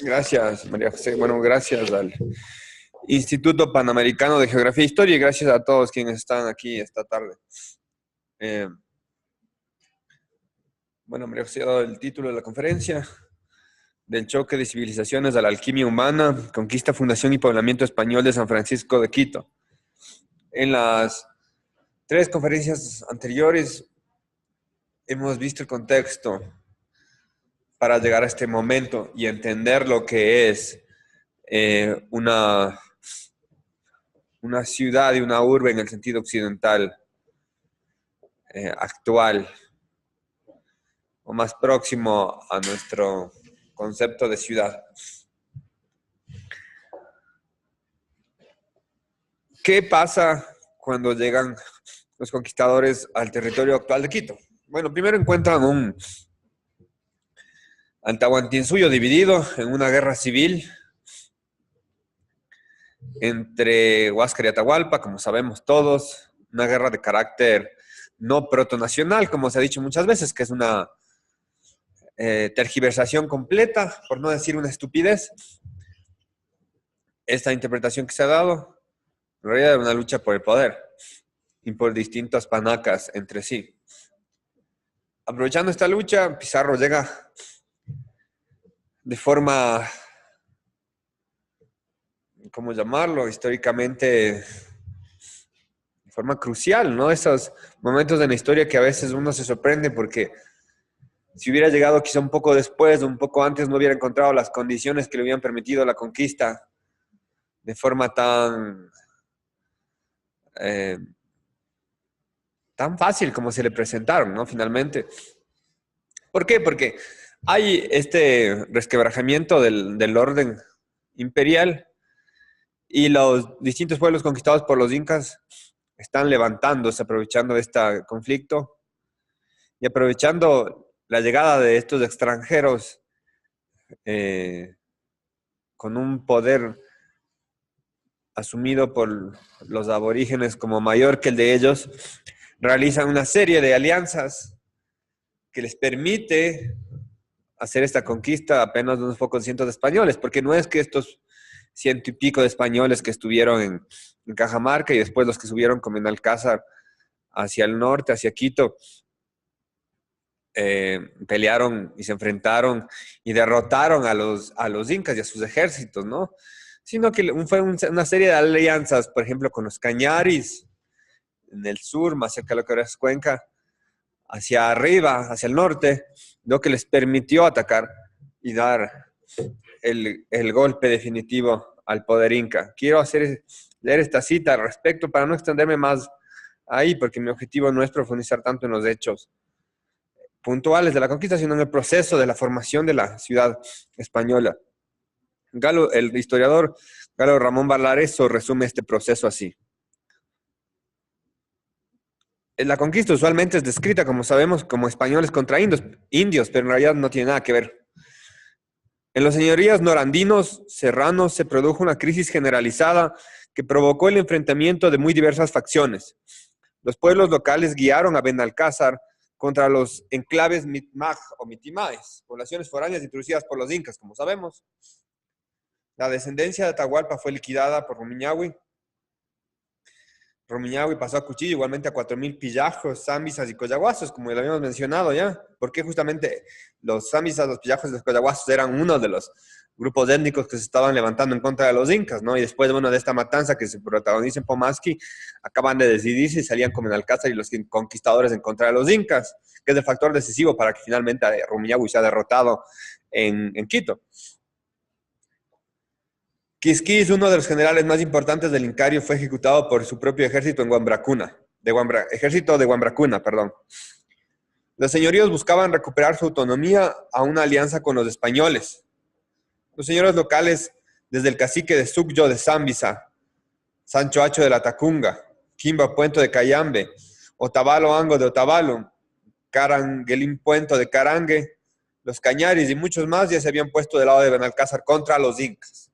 Gracias, María José. Bueno, gracias al Instituto Panamericano de Geografía e Historia y gracias a todos quienes están aquí esta tarde. Eh, bueno, María José ha dado el título de la conferencia: Del choque de civilizaciones a la alquimia humana, conquista, fundación y poblamiento español de San Francisco de Quito. En las tres conferencias anteriores hemos visto el contexto para llegar a este momento y entender lo que es una ciudad y una urbe en el sentido occidental actual, o más próximo a nuestro concepto de ciudad. ¿Qué pasa cuando llegan los conquistadores al territorio actual de Quito? Bueno, primero encuentran un Antahuantinsuyo dividido en una guerra civil entre Huáscar y Atahualpa, como sabemos todos, una guerra de carácter no protonacional, como se ha dicho muchas veces, que es una tergiversación completa, por no decir una estupidez. Esta interpretación que se ha dado, en realidad era una lucha por el poder y por distintas panacas entre sí. Aprovechando esta lucha, Pizarro llega de forma, ¿cómo llamarlo? Históricamente, de forma crucial, ¿no? Esos momentos de la historia que a veces uno se sorprende porque si hubiera llegado quizá un poco después o un poco antes, no hubiera encontrado las condiciones que le hubieran permitido la conquista de forma eh, tan fácil como se le presentaron, ¿no? Finalmente. ¿Por qué? Porque hay este resquebrajamiento del orden imperial y los distintos pueblos conquistados por los incas están levantándose, aprovechando este conflicto y aprovechando la llegada de estos extranjeros eh, con un poder asumido por los aborígenes como mayor que el de ellos, realizan una serie de alianzas que les permite hacer esta conquista apenas de unos pocos cientos de españoles, porque no es que estos ciento y pico de españoles que estuvieron en Cajamarca y después los que subieron como en Alcázar hacia el norte, hacia Quito, pelearon y se enfrentaron y derrotaron a los incas y a sus ejércitos, ¿no? Sino que fue una serie de alianzas, por ejemplo, con los cañaris en el sur, más cerca de lo que ahora es Cuenca, hacia arriba, hacia el norte, lo que les permitió atacar y dar el golpe definitivo al poder inca. Quiero leer esta cita al respecto para no extenderme más ahí, porque mi objetivo no es profundizar tanto en los hechos puntuales de la conquista, sino en el proceso de la formación de la ciudad española. El historiador Galo Ramón Valareso resume este proceso así. La conquista usualmente es descrita, como sabemos, como españoles contra indios, pero en realidad no tiene nada que ver. En los señoríos norandinos serranos se produjo una crisis generalizada que provocó el enfrentamiento de muy diversas facciones. Los pueblos locales guiaron a Benalcázar contra los enclaves Mitmaj o Mitimaes, poblaciones foráneas introducidas por los incas, como sabemos. La descendencia de Atahualpa fue liquidada por Rumiñahui. Rumiñahui pasó a cuchillo igualmente a 4,000 pillajos, zambisas y coyaguasos, como lo habíamos mencionado ya, porque justamente los zambisas, los pillajos y los coyaguasos eran uno de los grupos étnicos que se estaban levantando en contra de los incas, ¿no? Y después, bueno, de esta matanza que se protagoniza en Pomasqui, acaban de decidirse y salían como en Alcázar y los conquistadores en contra de los incas, que es el factor decisivo para que finalmente Rumiñahui sea derrotado en Quito. Quisquis, uno de los generales más importantes del Incario, fue ejecutado por su propio ejército en ejército de Guambracuna, perdón. Los señoríos buscaban recuperar su autonomía a una alianza con los españoles. Los señores locales, desde el cacique de Sucyo de Zambisa, Sancho Hacho de la Tacunga, Quimba Puento de Cayambe, Otavalo Ango de Otavalo, Caranguelín Puento de Carangue, los Cañaris y muchos más ya se habían puesto del lado de Benalcázar contra los incas.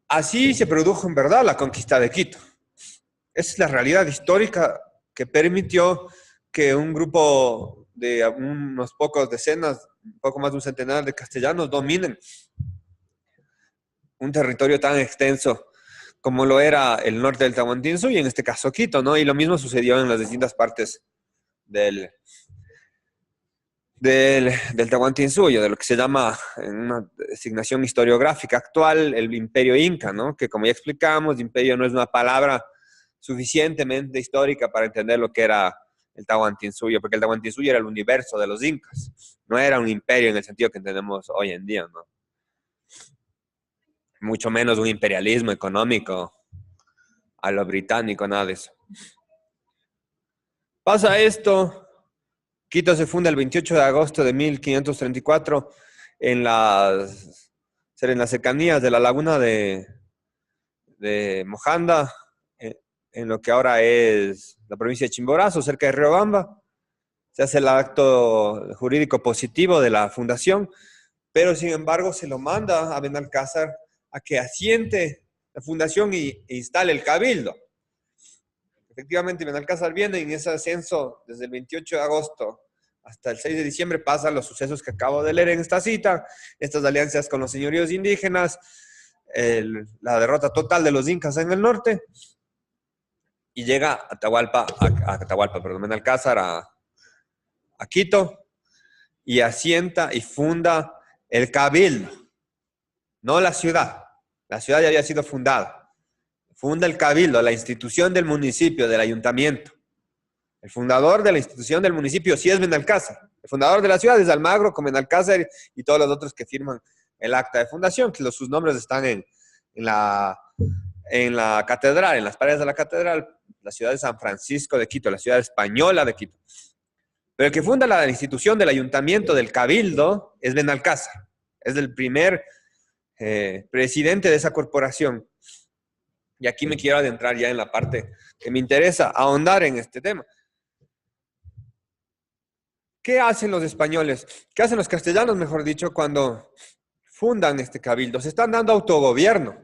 Así se produjo en verdad la conquista de Quito. Esa es la realidad histórica que permitió que un grupo de unos pocos decenas un poco más de un centenar de castellanos dominen un territorio tan extenso como lo era el norte del Tahuantinsuyo y en este caso Quito, ¿no? Y lo mismo sucedió en las distintas partes del, del Tahuantinsuyo, de lo que se llama en una designación historiográfica actual el Imperio Inca, ¿no? Que como ya explicamos, imperio no es una palabra suficientemente histórica para entender lo que era el Tahuantinsuyo, porque el Tahuantinsuyo era el universo de los incas, no era un imperio en el sentido que entendemos hoy en día, ¿no? Mucho menos un imperialismo económico a lo británico, nada de eso. Pasa esto, Quito se funda el 28 de agosto de 1534 en las cercanías de la laguna de Mojanda, en lo que ahora es la provincia de Chimborazo, cerca de Riobamba. Se hace el acto jurídico positivo de la fundación, pero sin embargo se lo manda a Benalcázar a que asiente la fundación e instale el cabildo. Efectivamente, Benalcázar viene y en ese ascenso, desde el 28 de agosto hasta el 6 de diciembre, pasan los sucesos que acabo de leer en esta cita, estas alianzas con los señoríos indígenas, la derrota total de los incas en el norte, y llega a Atahualpa, perdón, Benalcázar a Quito, y asienta y funda el cabildo, no la ciudad. La ciudad ya había sido fundada. Funda el cabildo, la institución del municipio, del ayuntamiento. El fundador de la institución del municipio sí es Benalcázar. El fundador de la ciudad es Almagro con Benalcázar y todos los otros que firman el acta de fundación, que sus nombres están en la catedral, en las paredes de la catedral, la ciudad de San Francisco de Quito, la ciudad española de Quito. Pero el que funda la institución del ayuntamiento, del cabildo, es Benalcázar. Es el primer presidente de esa corporación. Y aquí me quiero adentrar ya en la parte que me interesa, ahondar en este tema. ¿Qué hacen los españoles? ¿Qué hacen los castellanos, mejor dicho, cuando fundan este cabildo? Se están dando autogobierno.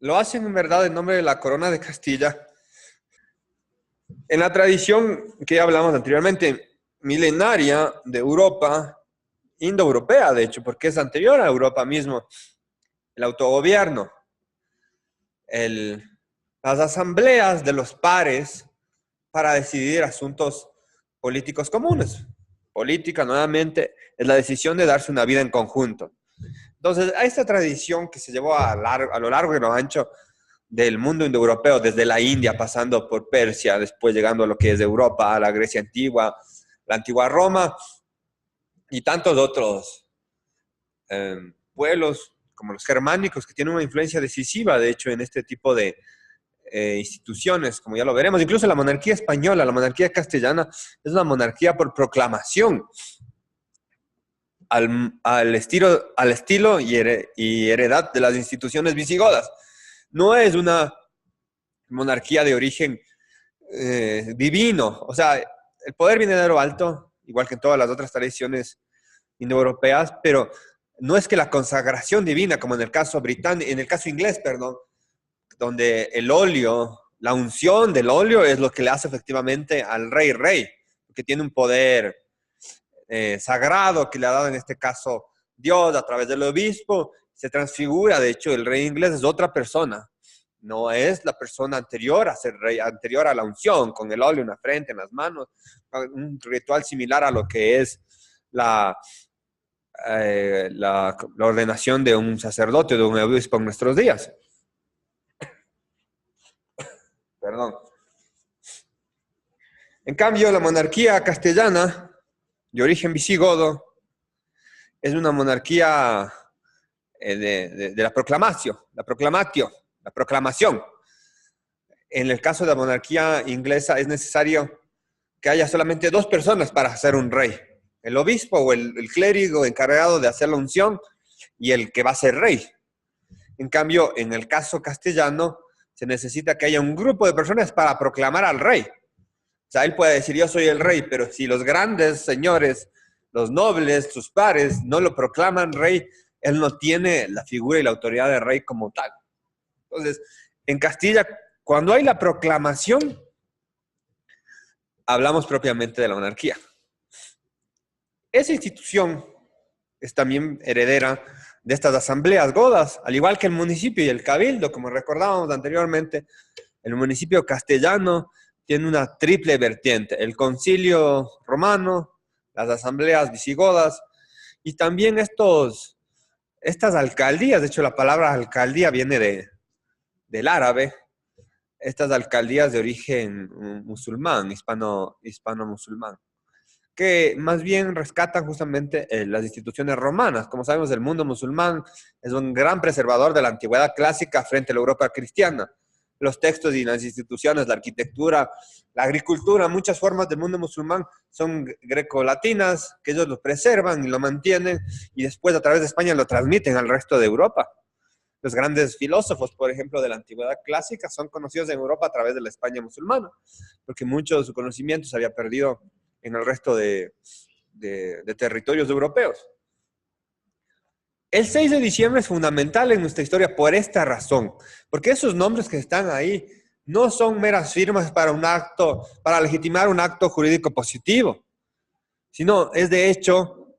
Lo hacen en verdad en nombre de la corona de Castilla. En la tradición que ya hablamos anteriormente, milenaria de Europa, indoeuropea de hecho, porque es anterior a Europa mismo, el autogobierno, las asambleas de los pares para decidir asuntos políticos comunes. Política, nuevamente, es la decisión de darse una vida en conjunto. Entonces, a esta tradición que se llevó a lo largo y lo ancho del mundo indoeuropeo, desde la India, pasando por Persia, después llegando a lo que es Europa, a la Grecia antigua, la antigua Roma, y tantos otros pueblos, como los germánicos, que tienen una influencia decisiva, de hecho, en este tipo de instituciones, como ya lo veremos. Incluso la monarquía española, la monarquía castellana, es una monarquía por proclamación, al estilo y heredad de las instituciones visigodas. No es una monarquía de origen divino. O sea, el poder viene de lo alto, igual que en todas las otras tradiciones indoeuropeas, pero no es que la consagración divina, como en el caso británico, en el caso inglés, perdón, donde el óleo, la unción del óleo es lo que le hace efectivamente al rey, que tiene un poder sagrado que le ha dado en este caso Dios a través del obispo, se transfigura, de hecho el rey inglés es otra persona, no es la persona anterior a ser rey, anterior a la unción, con el óleo en la frente, en las manos, un ritual similar a lo que es la ordenación de un sacerdote, de un obispo en nuestros días. Perdón. En cambio, la monarquía castellana, de origen visigodo, es una monarquía de la proclamación. En el caso de la monarquía inglesa es necesario que haya solamente dos personas para ser un rey. El obispo o el clérigo encargado de hacer la unción y el que va a ser rey. En cambio, en el caso castellano, se necesita que haya un grupo de personas para proclamar al rey. O sea, él puede decir, yo soy el rey, pero si los grandes señores, los nobles, sus pares, no lo proclaman rey, él no tiene la figura y la autoridad de rey como tal. Entonces, en Castilla, cuando hay la proclamación, hablamos propiamente de la monarquía. Esa institución es también heredera de estas asambleas godas, al igual que el municipio y el cabildo, como recordábamos anteriormente. El municipio castellano tiene una triple vertiente: el concilio romano, las asambleas visigodas y también estas alcaldías. De hecho, la palabra alcaldía viene del árabe. Estas alcaldías de origen musulmán, hispano-musulmán, que más bien rescatan justamente las instituciones romanas. Como sabemos, el mundo musulmán es un gran preservador de la antigüedad clásica frente a la Europa cristiana. Los textos y las instituciones, la arquitectura, la agricultura, muchas formas del mundo musulmán son grecolatinas, que ellos lo preservan y lo mantienen, y después a través de España lo transmiten al resto de Europa. Los grandes filósofos, por ejemplo, de la antigüedad clásica son conocidos en Europa a través de la España musulmana, porque mucho de su conocimiento se había perdido en el resto de territorios europeos. El 6 de diciembre es fundamental en nuestra historia por esta razón, porque esos nombres que están ahí no son meras firmas para un acto, para legitimar un acto jurídico positivo, sino es de hecho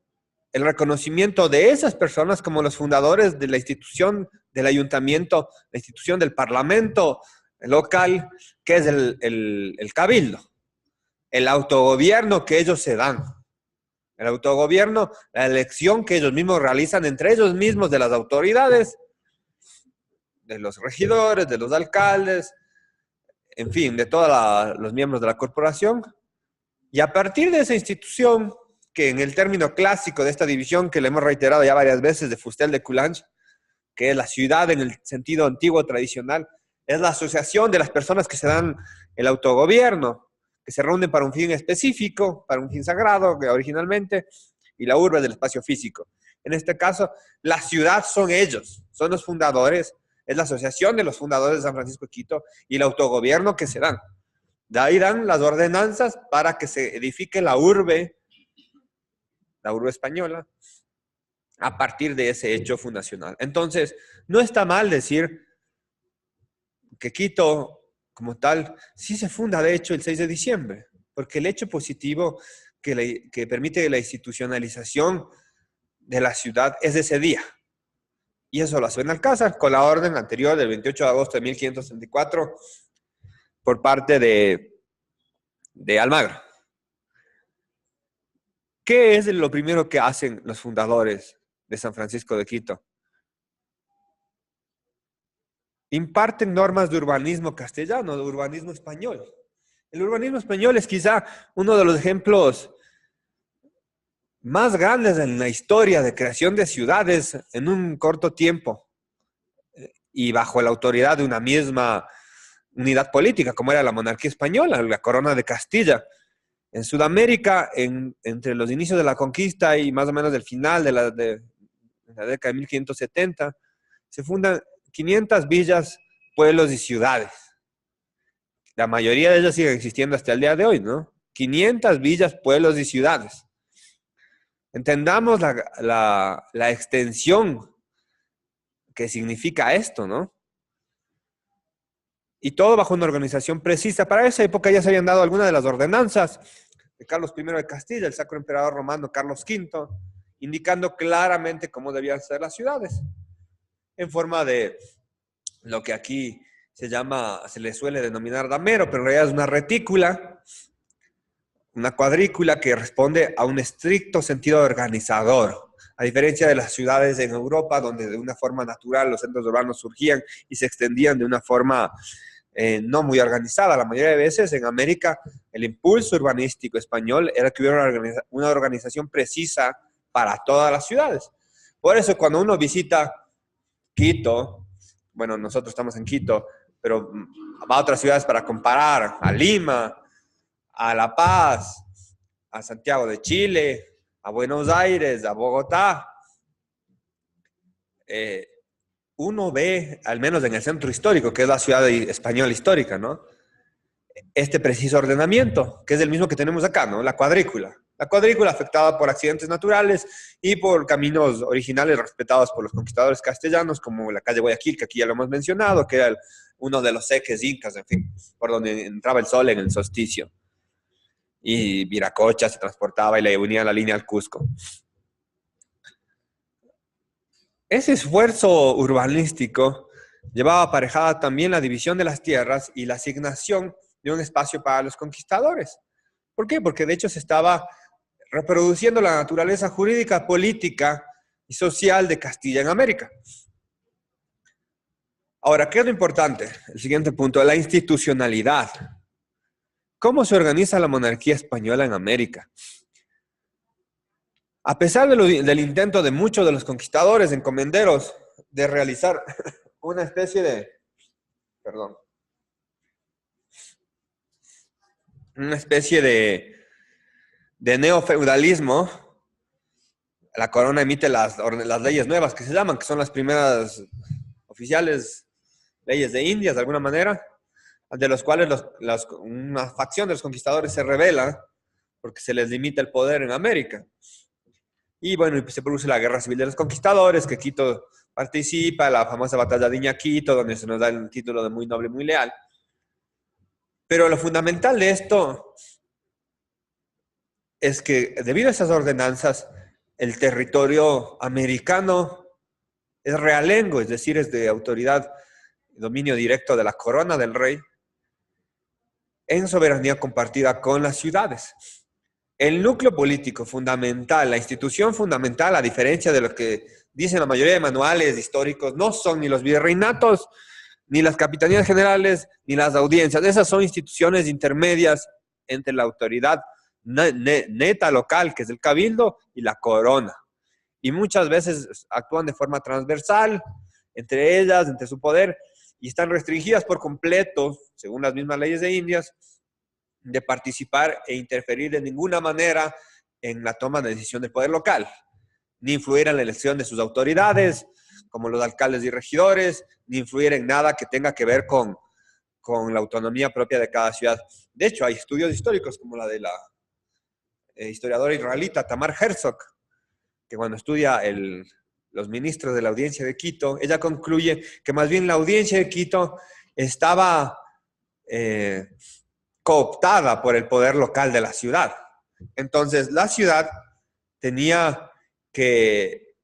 el reconocimiento de esas personas como los fundadores de la institución del ayuntamiento, la institución del parlamento local, que es el cabildo, el autogobierno que ellos se dan. El autogobierno, la elección que ellos mismos realizan entre ellos mismos de las autoridades, de los regidores, de los alcaldes, en fin, de todos los miembros de la corporación. Y a partir de esa institución, que en el término clásico de esta división, que le hemos reiterado ya varias veces, de Fustel de Coulanges, que es la ciudad en el sentido antiguo tradicional, es la asociación de las personas que se dan el autogobierno, que se reúnen para un fin específico, para un fin sagrado, que originalmente, y la urbe del espacio físico. En este caso, la ciudad son ellos, son los fundadores, es la asociación de los fundadores de San Francisco de Quito y el autogobierno que se dan. De ahí dan las ordenanzas para que se edifique la urbe española, a partir de ese hecho fundacional. Entonces, no está mal decir que Quito, como tal, sí se funda, de hecho, el 6 de diciembre, porque el hecho positivo que permite la institucionalización de la ciudad es ese día. Y eso lo hace Benalcázar con la orden anterior del 28 de agosto de 1534 por parte de Almagro. ¿Qué es lo primero que hacen los fundadores de San Francisco de Quito? Imparten normas de urbanismo castellano, de urbanismo español. El urbanismo español es quizá uno de los ejemplos más grandes en la historia de creación de ciudades en un corto tiempo y bajo la autoridad de una misma unidad política, como era la monarquía española, la corona de Castilla. En Sudamérica, entre los inicios de la conquista y más o menos del final de la década de 1570, se fundan 500 villas, pueblos y ciudades. La mayoría de ellas siguen existiendo hasta el día de hoy, ¿no? 500 villas, pueblos y ciudades. Entendamos la extensión que significa esto, ¿no? Y todo bajo una organización precisa. Para esa época ya se habían dado algunas de las ordenanzas de Carlos I de Castilla, el Sacro Emperador Romano Carlos V, indicando claramente cómo debían ser las ciudades, en forma de lo que aquí se le suele denominar damero, pero en realidad es una retícula, una cuadrícula que responde a un estricto sentido organizador. A diferencia de las ciudades en Europa, donde de una forma natural los centros urbanos surgían y se extendían de una forma no muy organizada. La mayoría de veces en América el impulso urbanístico español era que hubiera una organización precisa para todas las ciudades. Por eso cuando uno visita Quito, bueno, nosotros estamos en Quito, pero va a otras ciudades para comparar, a Lima, a La Paz, a Santiago de Chile, a Buenos Aires, a Bogotá, uno ve, al menos en el centro histórico, que es la ciudad española histórica, ¿no? Este preciso ordenamiento, que es el mismo que tenemos acá, ¿no? La cuadrícula. La cuadrícula afectada por accidentes naturales y por caminos originales respetados por los conquistadores castellanos, como la calle Guayaquil, que aquí ya lo hemos mencionado, que era uno de los ejes incas, en fin, por donde entraba el sol en el solsticio. y Viracocha se transportaba y le unía la línea al Cusco. Ese esfuerzo urbanístico llevaba aparejada también la división de las tierras y la asignación de un espacio para los conquistadores. ¿Por qué? Porque de hecho se estaba reproduciendo la naturaleza jurídica, política y social de Castilla en América. Ahora, ¿qué es lo importante? El siguiente punto, la institucionalidad. ¿Cómo se organiza la monarquía española en América? A pesar del intento de muchos de los conquistadores encomenderos de realizar una especie de, perdón, una especie de neofeudalismo, la corona emite las leyes nuevas que se llaman, que son las primeras oficiales leyes de Indias, de alguna manera, de los cuales una facción de los conquistadores se rebela porque se les limita el poder en América. Y bueno, y se produce la guerra civil de los conquistadores, que Quito participa, la famosa batalla de Iñaquito, donde se nos da el título de muy noble, muy leal. Pero lo fundamental de esto es que debido a esas ordenanzas, el territorio americano es realengo, es decir, es de autoridad, dominio directo de la corona del rey, en soberanía compartida con las ciudades. El núcleo político fundamental, la institución fundamental, a diferencia de lo que dicen la mayoría de manuales históricos, no son ni los virreinatos, ni las capitanías generales, ni las audiencias. Esas son instituciones intermedias entre la autoridad neta local, que es el cabildo, y la corona. Y muchas veces actúan de forma transversal entre ellas, entre su poder, y están restringidas por completo, según las mismas leyes de Indias, de participar e interferir de ninguna manera en la toma de decisión del poder local, ni influir en la elección de sus autoridades, como los alcaldes y regidores, ni influir en nada que tenga que ver con la autonomía propia de cada ciudad. De hecho, hay estudios históricos como la de la historiadora israelita Tamar Herzog, que cuando estudia los ministros de la audiencia de Quito, ella concluye que más bien la audiencia de Quito estaba cooptada por el poder local de la ciudad. Entonces, la ciudad tenía que,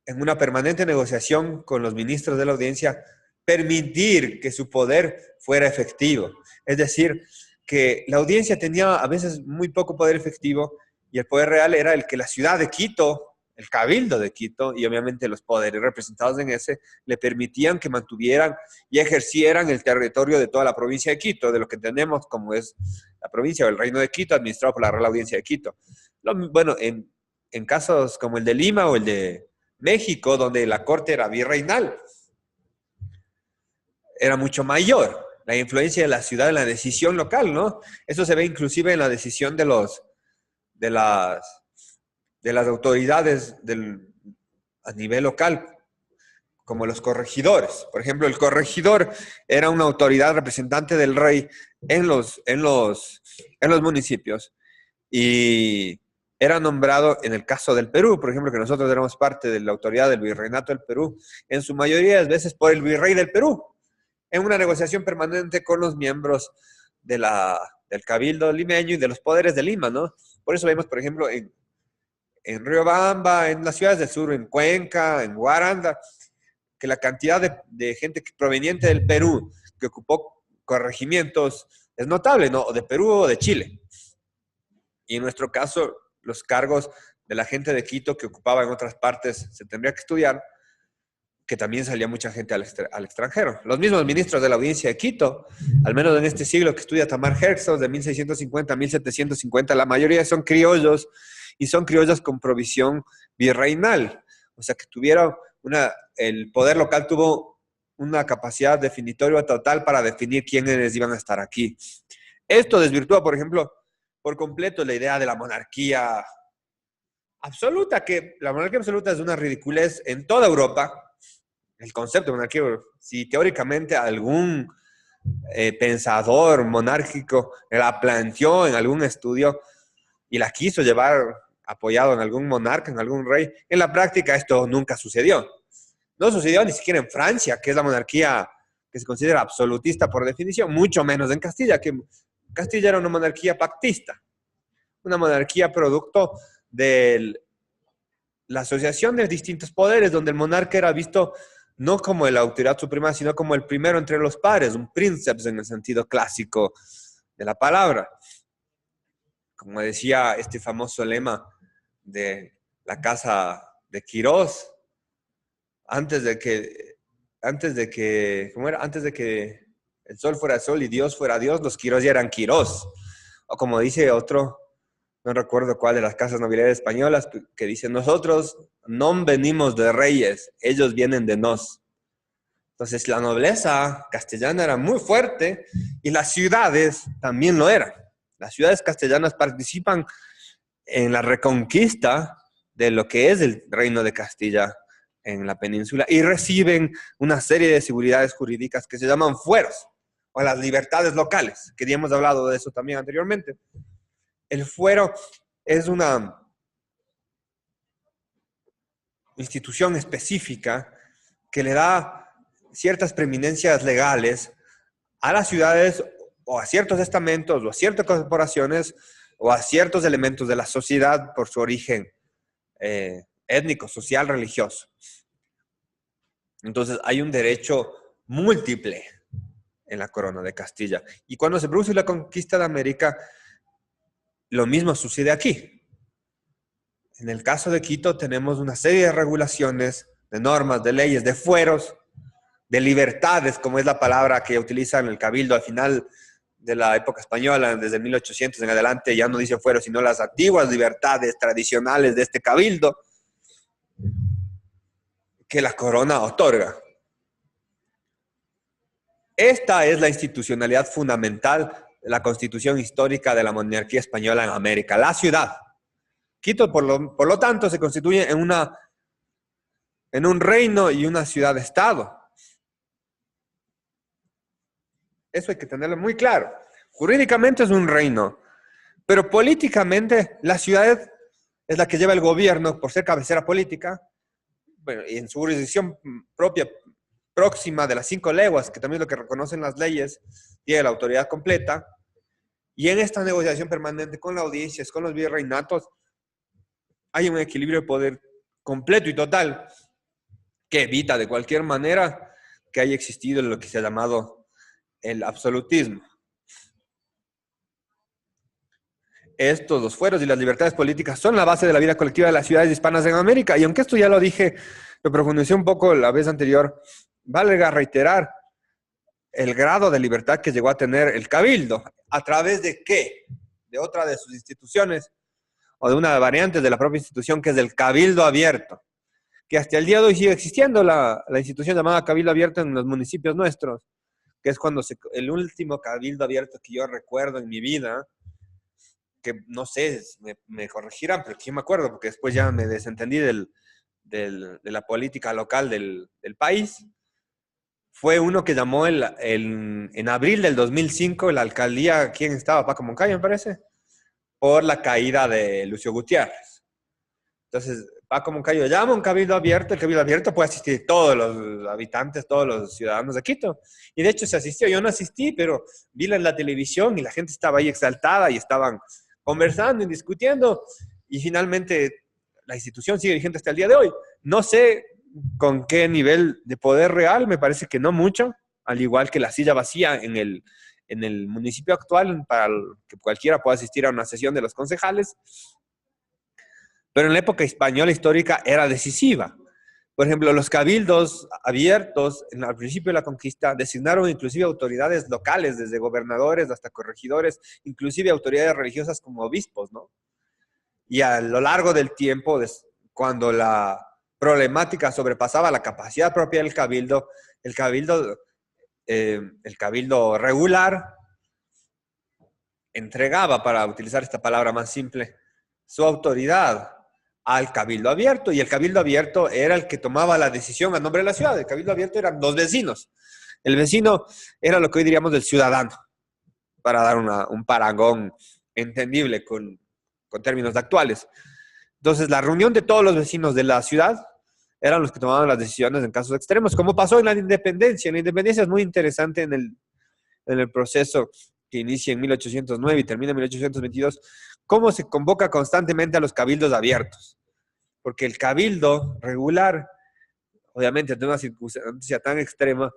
en una permanente negociación con los ministros de la audiencia, permitir que su poder fuera efectivo. Es decir, que la audiencia tenía a veces muy poco poder efectivo y el poder real era el que la ciudad de Quito, el cabildo de Quito y obviamente los poderes representados en ese le permitían que mantuvieran y ejercieran el territorio de toda la provincia de Quito, de lo que entendemos como es la provincia o el reino de Quito administrado por la Real Audiencia de Quito. Bueno, en casos como el de Lima o el de México, donde la corte era virreinal, era mucho mayor la influencia de la ciudad en la decisión local, ¿no? Eso se ve inclusive en la decisión de las autoridades a nivel local, como los corregidores. Por ejemplo, el corregidor era una autoridad representante del rey en los municipios y era nombrado, en el caso del Perú, por ejemplo, que nosotros éramos parte de la autoridad del virreinato del Perú, en su mayoría de veces por el virrey del Perú, en una negociación permanente con los miembros del cabildo limeño y de los poderes de Lima, ¿no? Por eso vemos, por ejemplo, en Riobamba, en las ciudades del sur, en Cuenca, en Guaranda, que la cantidad de gente proveniente del Perú que ocupó corregimientos es notable, ¿no? O de Perú o de Chile. Y en nuestro caso, los cargos de la gente de Quito que ocupaba en otras partes se tendría que estudiar, que también salía mucha gente al extranjero. Los mismos ministros de la audiencia de Quito, al menos en este siglo que estudia Tamar Herzog, de 1650 a 1750, la mayoría son criollos, y son criollas con provisión virreinal. O sea, que el poder local tuvo una capacidad definitoria total para definir quiénes iban a estar aquí. Esto desvirtúa, por ejemplo, por completo la idea de la monarquía absoluta, que la monarquía absoluta es una ridiculez en toda Europa. El concepto de monarquía, si teóricamente algún pensador monárquico la planteó en algún estudio y la quiso llevar apoyado en algún monarca, en algún rey, en la práctica esto nunca sucedió. No sucedió ni siquiera en Francia, que es la monarquía que se considera absolutista por definición, mucho menos en Castilla, que Castilla era una monarquía pactista, una monarquía producto de la asociación de distintos poderes, donde el monarca era visto no como la autoridad suprema, sino como el primero entre los pares, un princeps en el sentido clásico de la palabra. Como decía este famoso lema de la casa de Quirós, ¿cómo era? Antes de que el sol fuera sol y Dios fuera Dios, los Quirós ya eran Quirós. O como dice otro, no recuerdo cuál de las casas nobiliarias españolas, que dice, nosotros no venimos de reyes, ellos vienen de nos. Entonces la nobleza castellana era muy fuerte y las ciudades también lo eran. Las ciudades castellanas participan en la reconquista de lo que es el reino de Castilla en la península y reciben una serie de seguridades jurídicas que se llaman fueros o las libertades locales, que ya hemos hablado de eso también anteriormente. El fuero es una institución específica que le da ciertas preeminencias legales a las ciudades o a ciertos estamentos o a ciertas corporaciones o a ciertos elementos de la sociedad por su origen étnico, social, religioso. Entonces hay un derecho múltiple en la corona de Castilla. Y cuando se produce la conquista de América, lo mismo sucede aquí. En el caso de Quito tenemos una serie de regulaciones, de normas, de leyes, de fueros, de libertades, como es la palabra que utilizan el cabildo al final de la época española, desde 1800 en adelante, ya no dice fueros, sino las antiguas libertades tradicionales de este cabildo que la corona otorga. Esta es la institucionalidad fundamental de la constitución histórica de la monarquía española en América, la ciudad. Quito, por lo tanto, se constituye en un reino y una ciudad-estado. Eso hay que tenerlo muy claro. Jurídicamente es un reino, pero políticamente la ciudad es la que lleva el gobierno por ser cabecera política, bueno, y en su jurisdicción propia, próxima de las 5 leguas, que también es lo que reconocen las leyes, tiene la autoridad completa. Y en esta negociación permanente con las audiencias, con los virreinatos, hay un equilibrio de poder completo y total que evita de cualquier manera que haya existido lo que se ha llamado el absolutismo. Estos, los fueros y las libertades políticas son la base de la vida colectiva de las ciudades hispanas en América. Y aunque esto ya lo dije, lo profundicé un poco la vez anterior, valga reiterar el grado de libertad que llegó a tener el Cabildo. ¿A través de qué? De otra de sus instituciones o de una de variantes de la propia institución, que es el Cabildo Abierto, que hasta el día de hoy sigue existiendo la institución llamada Cabildo Abierto en los municipios nuestros, que es cuando el último Cabildo Abierto que yo recuerdo en mi vida, que no sé, me corregirán, pero que yo me acuerdo, porque después ya me desentendí de la política local del país, fue uno que llamó en abril del 2005 la alcaldía, ¿quién estaba? Paco Moncayo, me parece, por la caída de Lucio Gutiérrez. Entonces, Paco Moncayo llama un cabildo abierto, el cabildo abierto puede asistir todos los habitantes, todos los ciudadanos de Quito. Y de hecho se asistió, yo no asistí, pero vi en la televisión y la gente estaba ahí exaltada y estaban conversando y discutiendo. Y finalmente la institución sigue vigente hasta el día de hoy. No sé con qué nivel de poder real, me parece que no mucho, al igual que la silla vacía en el municipio actual, para que cualquiera pueda asistir a una sesión de los concejales. Pero en la época española histórica era decisiva. Por ejemplo, los cabildos abiertos al principio de la conquista designaron inclusive autoridades locales, desde gobernadores hasta corregidores, inclusive autoridades religiosas como obispos, ¿no? Y a lo largo del tiempo, cuando la problemática sobrepasaba la capacidad propia del cabildo, el cabildo regular entregaba, para utilizar esta palabra más simple, su autoridad al cabildo abierto, y el cabildo abierto era el que tomaba la decisión a nombre de la ciudad. El cabildo abierto eran los vecinos. El vecino era lo que hoy diríamos del ciudadano, para dar un parangón entendible con términos actuales. Entonces, la reunión de todos los vecinos de la ciudad eran los que tomaban las decisiones en casos extremos, como pasó en la independencia. La independencia es muy interesante en el proceso que inicia en 1809 y termina en 1822, cómo se convoca constantemente a los cabildos abiertos. Porque el cabildo regular, obviamente, ante una circunstancia tan extrema,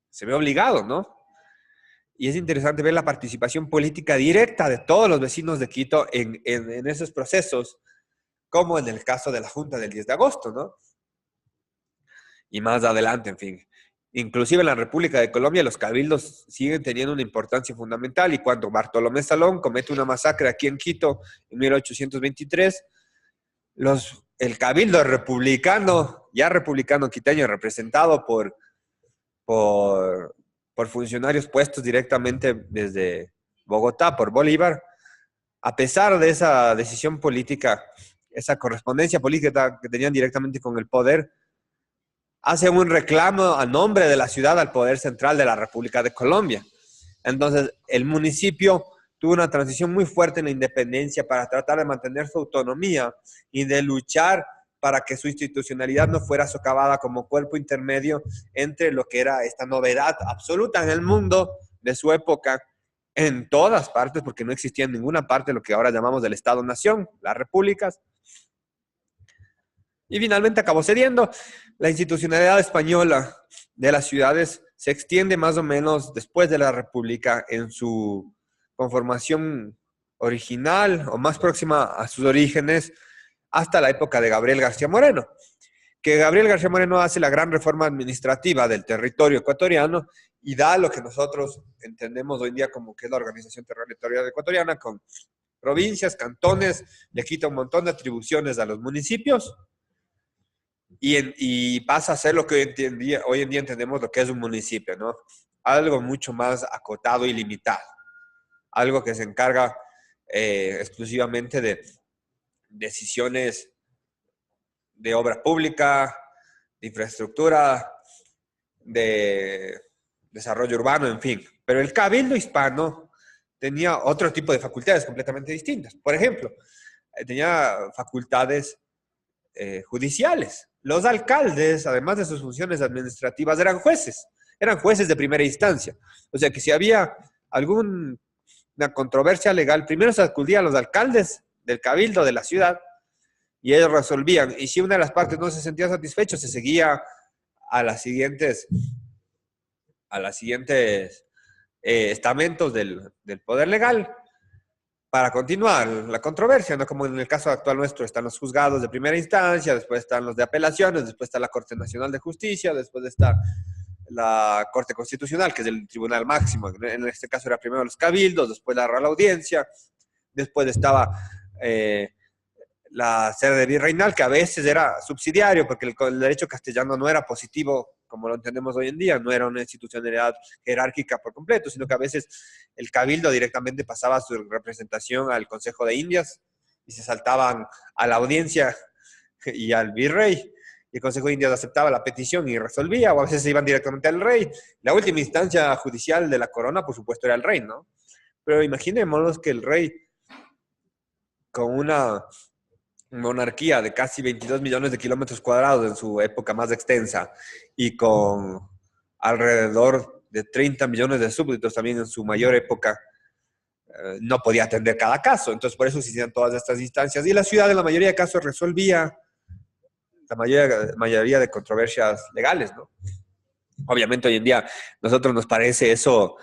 se ve obligado, ¿no? Y es interesante ver la participación política directa de todos los vecinos de Quito en esos procesos, como en el caso de la Junta del 10 de agosto, ¿no? Y más adelante, en fin. Inclusive en la República de Colombia los cabildos siguen teniendo una importancia fundamental y cuando Bartolomé Salón comete una masacre aquí en Quito en 1823, el cabildo republicano, ya republicano quiteño, representado por, por funcionarios puestos directamente desde Bogotá por Bolívar, a pesar de esa decisión política, esa correspondencia política que tenían directamente con el poder, hace un reclamo a nombre de la ciudad al poder central de la República de Colombia. Entonces, el municipio tuvo una transición muy fuerte en la independencia para tratar de mantener su autonomía y de luchar para que su institucionalidad no fuera socavada como cuerpo intermedio entre lo que era esta novedad absoluta en el mundo de su época, en todas partes, porque no existía en ninguna parte lo que ahora llamamos el Estado-Nación, las repúblicas, y finalmente acabó cediendo. La institucionalidad española de las ciudades se extiende más o menos después de la República en su conformación original o más próxima a sus orígenes hasta la época de Gabriel García Moreno, que Gabriel García Moreno hace la gran reforma administrativa del territorio ecuatoriano y da lo que nosotros entendemos hoy en día como que es la organización territorial ecuatoriana con provincias, cantones, le quita un montón de atribuciones a los municipios y pasa a ser lo que hoy en día entendemos lo que es un municipio, ¿no? Algo mucho más acotado y limitado. Algo que se encarga exclusivamente de decisiones de obra pública, de infraestructura, de desarrollo urbano, en fin. Pero el cabildo hispano tenía otro tipo de facultades completamente distintas. Por ejemplo, tenía facultades judiciales. Los alcaldes, además de sus funciones administrativas, eran jueces de primera instancia. O sea que si había alguna controversia legal, primero se acudía a los alcaldes del cabildo de la ciudad y ellos resolvían. Y si una de las partes no se sentía satisfecho, se seguía a las siguientes estamentos del poder legal para continuar la controversia, ¿no? Como en el caso actual nuestro, están los juzgados de primera instancia, después están los de apelaciones, después está la Corte Nacional de Justicia, después está la Corte Constitucional, que es el tribunal máximo. En este caso era primero los cabildos, después la Real Audiencia, después estaba la sede virreinal, que a veces era subsidiario, porque el derecho castellano no era positivo como lo entendemos hoy en día, no era una institucionalidad jerárquica por completo, sino que a veces el cabildo directamente pasaba su representación al Consejo de Indias y se saltaban a la audiencia y al virrey, y el Consejo de Indias aceptaba la petición y resolvía, o a veces se iban directamente al rey. La última instancia judicial de la corona, por supuesto, era el rey, ¿no? Pero imaginémonos que el rey, con una monarquía de casi 22 millones de kilómetros cuadrados en su época más extensa y con alrededor de 30 millones de súbditos también en su mayor época, no podía atender cada caso. Entonces, por eso existían todas estas instancias. Y la ciudad, en la mayoría de casos, resolvía la mayoría de controversias legales, ¿no? Obviamente, hoy en día, a nosotros nos parece eso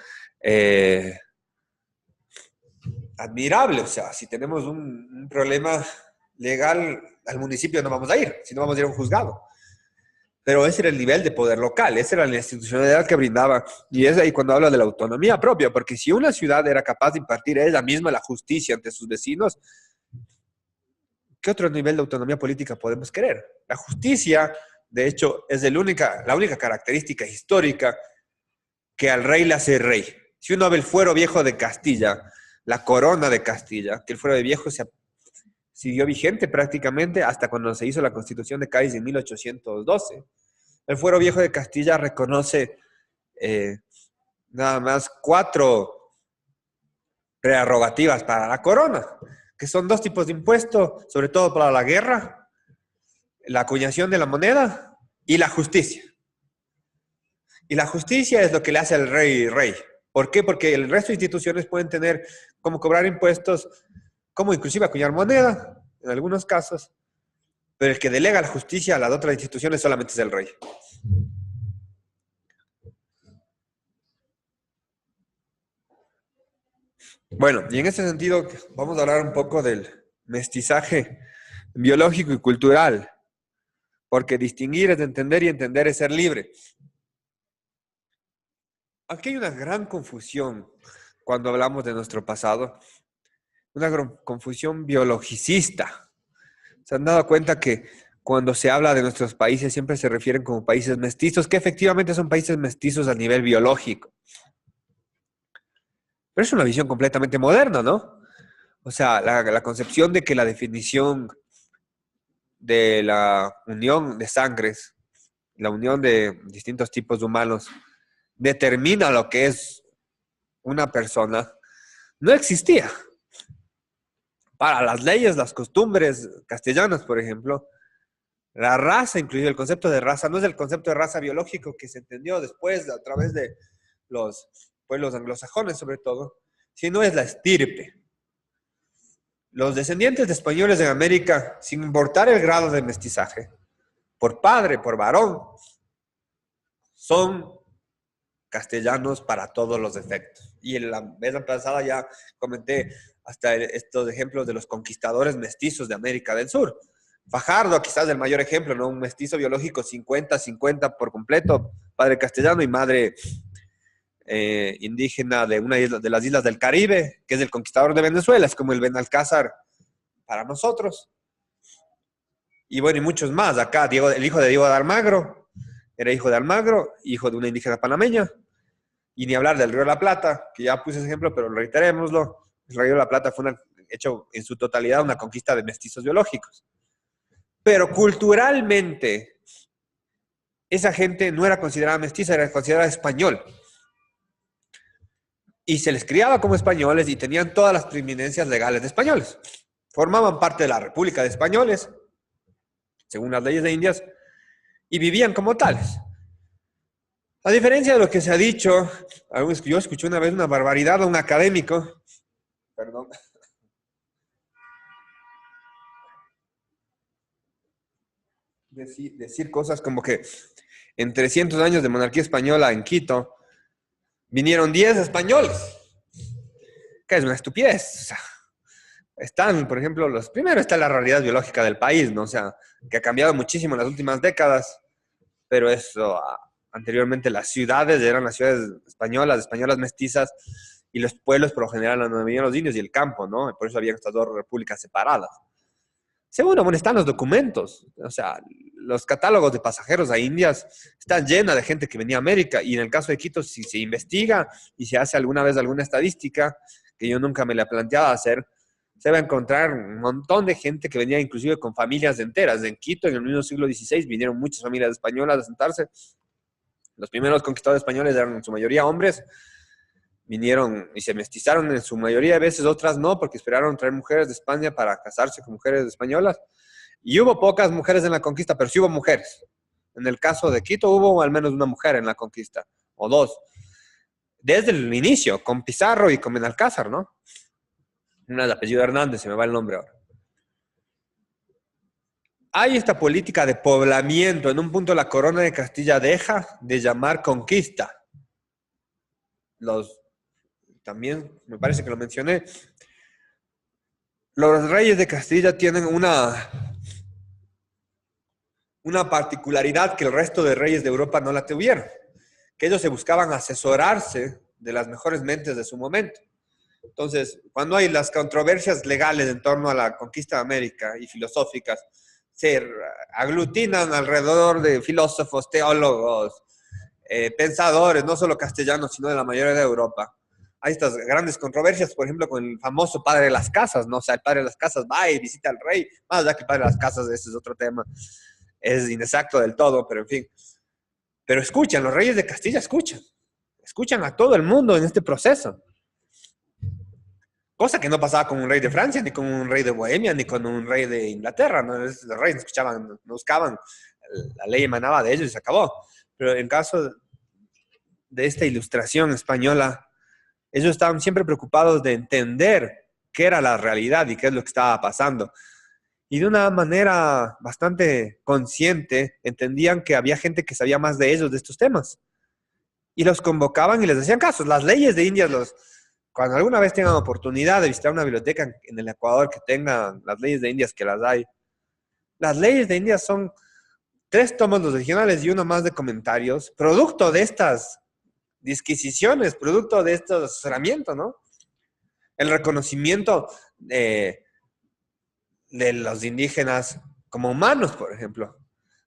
admirable. O sea, si tenemos un problema legal, al municipio no vamos a ir, sino vamos a ir a un juzgado. Pero ese era el nivel de poder local, esa era la institucionalidad que brindaba. Y es ahí cuando habla de la autonomía propia, porque si una ciudad era capaz de impartir ella misma la justicia ante sus vecinos, ¿qué otro nivel de autonomía política podemos querer? La justicia, de hecho, es la única característica histórica que al rey le hace rey. Si uno ve el fuero viejo de Castilla, la corona de Castilla, que el fuero de viejo se siguió vigente prácticamente hasta cuando se hizo la Constitución de Cádiz en 1812. El fuero viejo de Castilla reconoce nada más 4 prerrogativas para la corona, que son 2 tipos de impuestos, sobre todo para la guerra, la acuñación de la moneda y la justicia. Y la justicia es lo que le hace al rey rey. ¿Por qué? Porque el resto de instituciones pueden tener como cobrar impuestos, como inclusive acuñar moneda, en algunos casos, pero el que delega la justicia a las otras instituciones solamente es el rey. Bueno, y en ese sentido vamos a hablar un poco del mestizaje biológico y cultural, porque distinguir es entender y entender es ser libre. Aquí hay una gran confusión cuando hablamos de nuestro pasado, una gran confusión biologicista. ¿Se han dado cuenta que cuando se habla de nuestros países siempre se refieren como países mestizos, que efectivamente son países mestizos a nivel biológico? Pero es una visión completamente moderna, ¿no? O sea, la concepción de que la definición de la unión de sangres, la unión de distintos tipos de humanos, determina lo que es una persona, no existía. Para las leyes, las costumbres castellanas, por ejemplo, la raza, incluido el concepto de raza, no es el concepto de raza biológico que se entendió después a través de los pueblos anglosajones, sobre todo, sino es la estirpe. Los descendientes de españoles en América, sin importar el grado de mestizaje, por padre, por varón, son castellanos para todos los efectos. Y en la vez pasada ya comenté hasta estos ejemplos de los conquistadores mestizos de América del Sur. Fajardo, quizás el mayor ejemplo, ¿no? Un mestizo biológico 50-50 por completo, padre castellano y madre indígena de una isla, de las islas del Caribe, que es el conquistador de Venezuela, es como el Benalcázar para nosotros. Y bueno, y muchos más. Acá, Diego, el hijo de Diego de Almagro, era hijo de Almagro, hijo de una indígena panameña. Y ni hablar del Río de la Plata, que ya puse ese ejemplo, pero reiterémoslo. El Río de la Plata fue hecho en su totalidad una conquista de mestizos biológicos. Pero culturalmente, esa gente no era considerada mestiza, era considerada español. Y se les criaba como españoles y tenían todas las preeminencias legales de españoles. Formaban parte de la República de Españoles, según las leyes de Indias, y vivían como tales. A diferencia de lo que se ha dicho, yo escuché una vez una barbaridad a un académico, perdón, decir cosas como que en 300 años de monarquía española en Quito, vinieron 10 españoles, que es una estupidez. O sea, están, por ejemplo, primero está la realidad biológica del país, ¿no? O sea, que ha cambiado muchísimo en las últimas décadas, pero eso, anteriormente las ciudades eran las ciudades españolas mestizas, y los pueblos por lo general no vivían los indios y el campo, ¿no? Por eso había estas dos repúblicas separadas. Segundo, bueno, están los documentos, o sea, los catálogos de pasajeros a Indias están llenos de gente que venía a América, y en el caso de Quito, si se investiga y se hace alguna vez alguna estadística, que yo nunca me la planteaba hacer, se va a encontrar un montón de gente que venía inclusive con familias enteras. En Quito, en el mismo siglo XVI, vinieron muchas familias españolas a sentarse. Los primeros conquistadores españoles eran en su mayoría hombres, vinieron y se mestizaron en su mayoría, a veces otras no, porque esperaron traer mujeres de España para casarse con mujeres españolas. Y hubo pocas mujeres en la conquista, pero sí hubo mujeres. En el caso de Quito hubo al menos una mujer en la conquista, o dos. Desde el inicio, con Pizarro y con Benalcázar, ¿no? Una de apellido Hernández, se me va el nombre ahora. Hay esta política de poblamiento. En un punto la corona de Castilla deja de llamar conquista. También me parece que lo mencioné. Los reyes de Castilla tienen una particularidad que el resto de reyes de Europa no la tuvieron, que ellos se buscaban asesorarse de las mejores mentes de su momento. Entonces, cuando hay las controversias legales en torno a la conquista de América y filosóficas, se aglutinan alrededor de filósofos, teólogos, pensadores, no solo castellanos, sino de la mayoría de Europa. Hay estas grandes controversias, por ejemplo, con el famoso padre de las casas, ¿no? O sea, el padre de las casas va y visita al rey, más allá que el padre de las casas, ese es otro tema, es inexacto del todo, pero en fin. Pero escuchan, los reyes de Castilla escuchan a todo el mundo en este proceso. Cosa que no pasaba con un rey de Francia, ni con un rey de Bohemia, ni con un rey de Inglaterra, ¿no? Los reyes no escuchaban, no buscaban, la ley emanaba de ellos y se acabó. Pero en caso de esta ilustración española, Ellos estaban siempre preocupados de entender qué era la realidad y qué es lo que estaba pasando. Y de una manera bastante consciente entendían que había gente que sabía más de ellos, de estos temas. Y los convocaban y les hacían caso. Las leyes de Indias, cuando alguna vez tengan oportunidad de visitar una biblioteca en el Ecuador que tengan las leyes de Indias, que las hay. Las leyes de Indias son 3 tomos los originales y uno más de comentarios, producto de estas disquisiciones, producto de estos asesoramientos, ¿no? El reconocimiento de los indígenas como humanos, por ejemplo.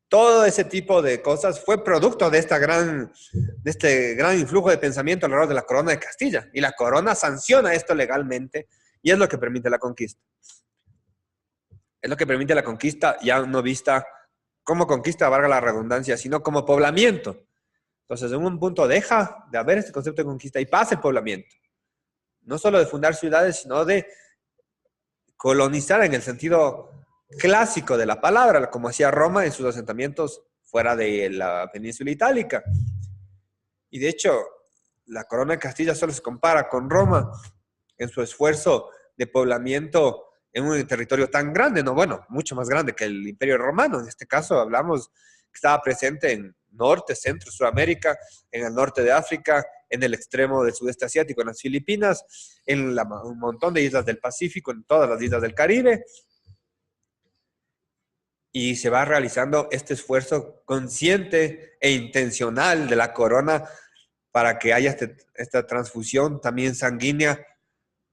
Todo ese tipo de cosas fue producto de este gran influjo de pensamiento alrededor de la corona de Castilla. Y la corona sanciona esto legalmente y es lo que permite la conquista. Es lo que permite la conquista ya no vista como conquista, valga la redundancia, sino como poblamiento. Entonces, en un punto deja de haber este concepto de conquista y pasa el poblamiento. No solo de fundar ciudades, sino de colonizar en el sentido clásico de la palabra, como hacía Roma en sus asentamientos fuera de la península itálica. Y de hecho, la corona de Castilla solo se compara con Roma en su esfuerzo de poblamiento en un territorio tan grande, no, bueno, mucho más grande que el Imperio Romano. En este caso hablamos que estaba presente en Norte, Centro, Sudamérica, en el norte de África, en el extremo del sudeste asiático, en las Filipinas, en un montón de islas del Pacífico, en todas las islas del Caribe. Y se va realizando este esfuerzo consciente e intencional de la corona para que haya esta transfusión también sanguínea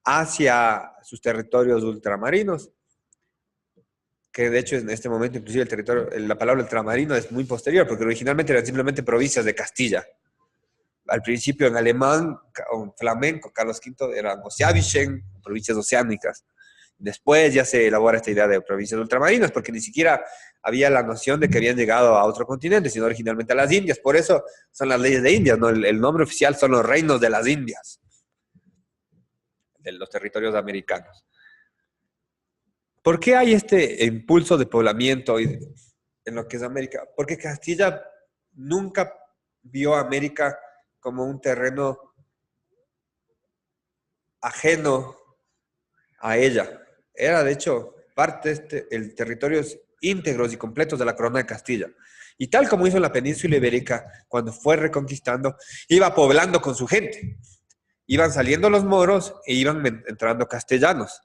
hacia sus territorios ultramarinos, que de hecho en este momento inclusive el territorio, la palabra ultramarino es muy posterior, porque originalmente eran simplemente provincias de Castilla. Al principio en alemán o flamenco, Carlos V eran Oceavischen, provincias oceánicas. Después ya se elabora esta idea de provincias ultramarinas, porque ni siquiera había la noción de que habían llegado a otro continente, sino originalmente a las Indias. Por eso son las leyes de Indias, ¿no? El nombre oficial son los reinos de las Indias, de los territorios americanos. ¿Por qué hay este impulso de poblamiento en lo que es América? Porque Castilla nunca vio a América como un terreno ajeno a ella. Era, de hecho, parte de el territorios íntegros y completos de la corona de Castilla. Y tal como hizo la península ibérica, cuando fue reconquistando, iba poblando con su gente. Iban saliendo los moros e iban entrando castellanos.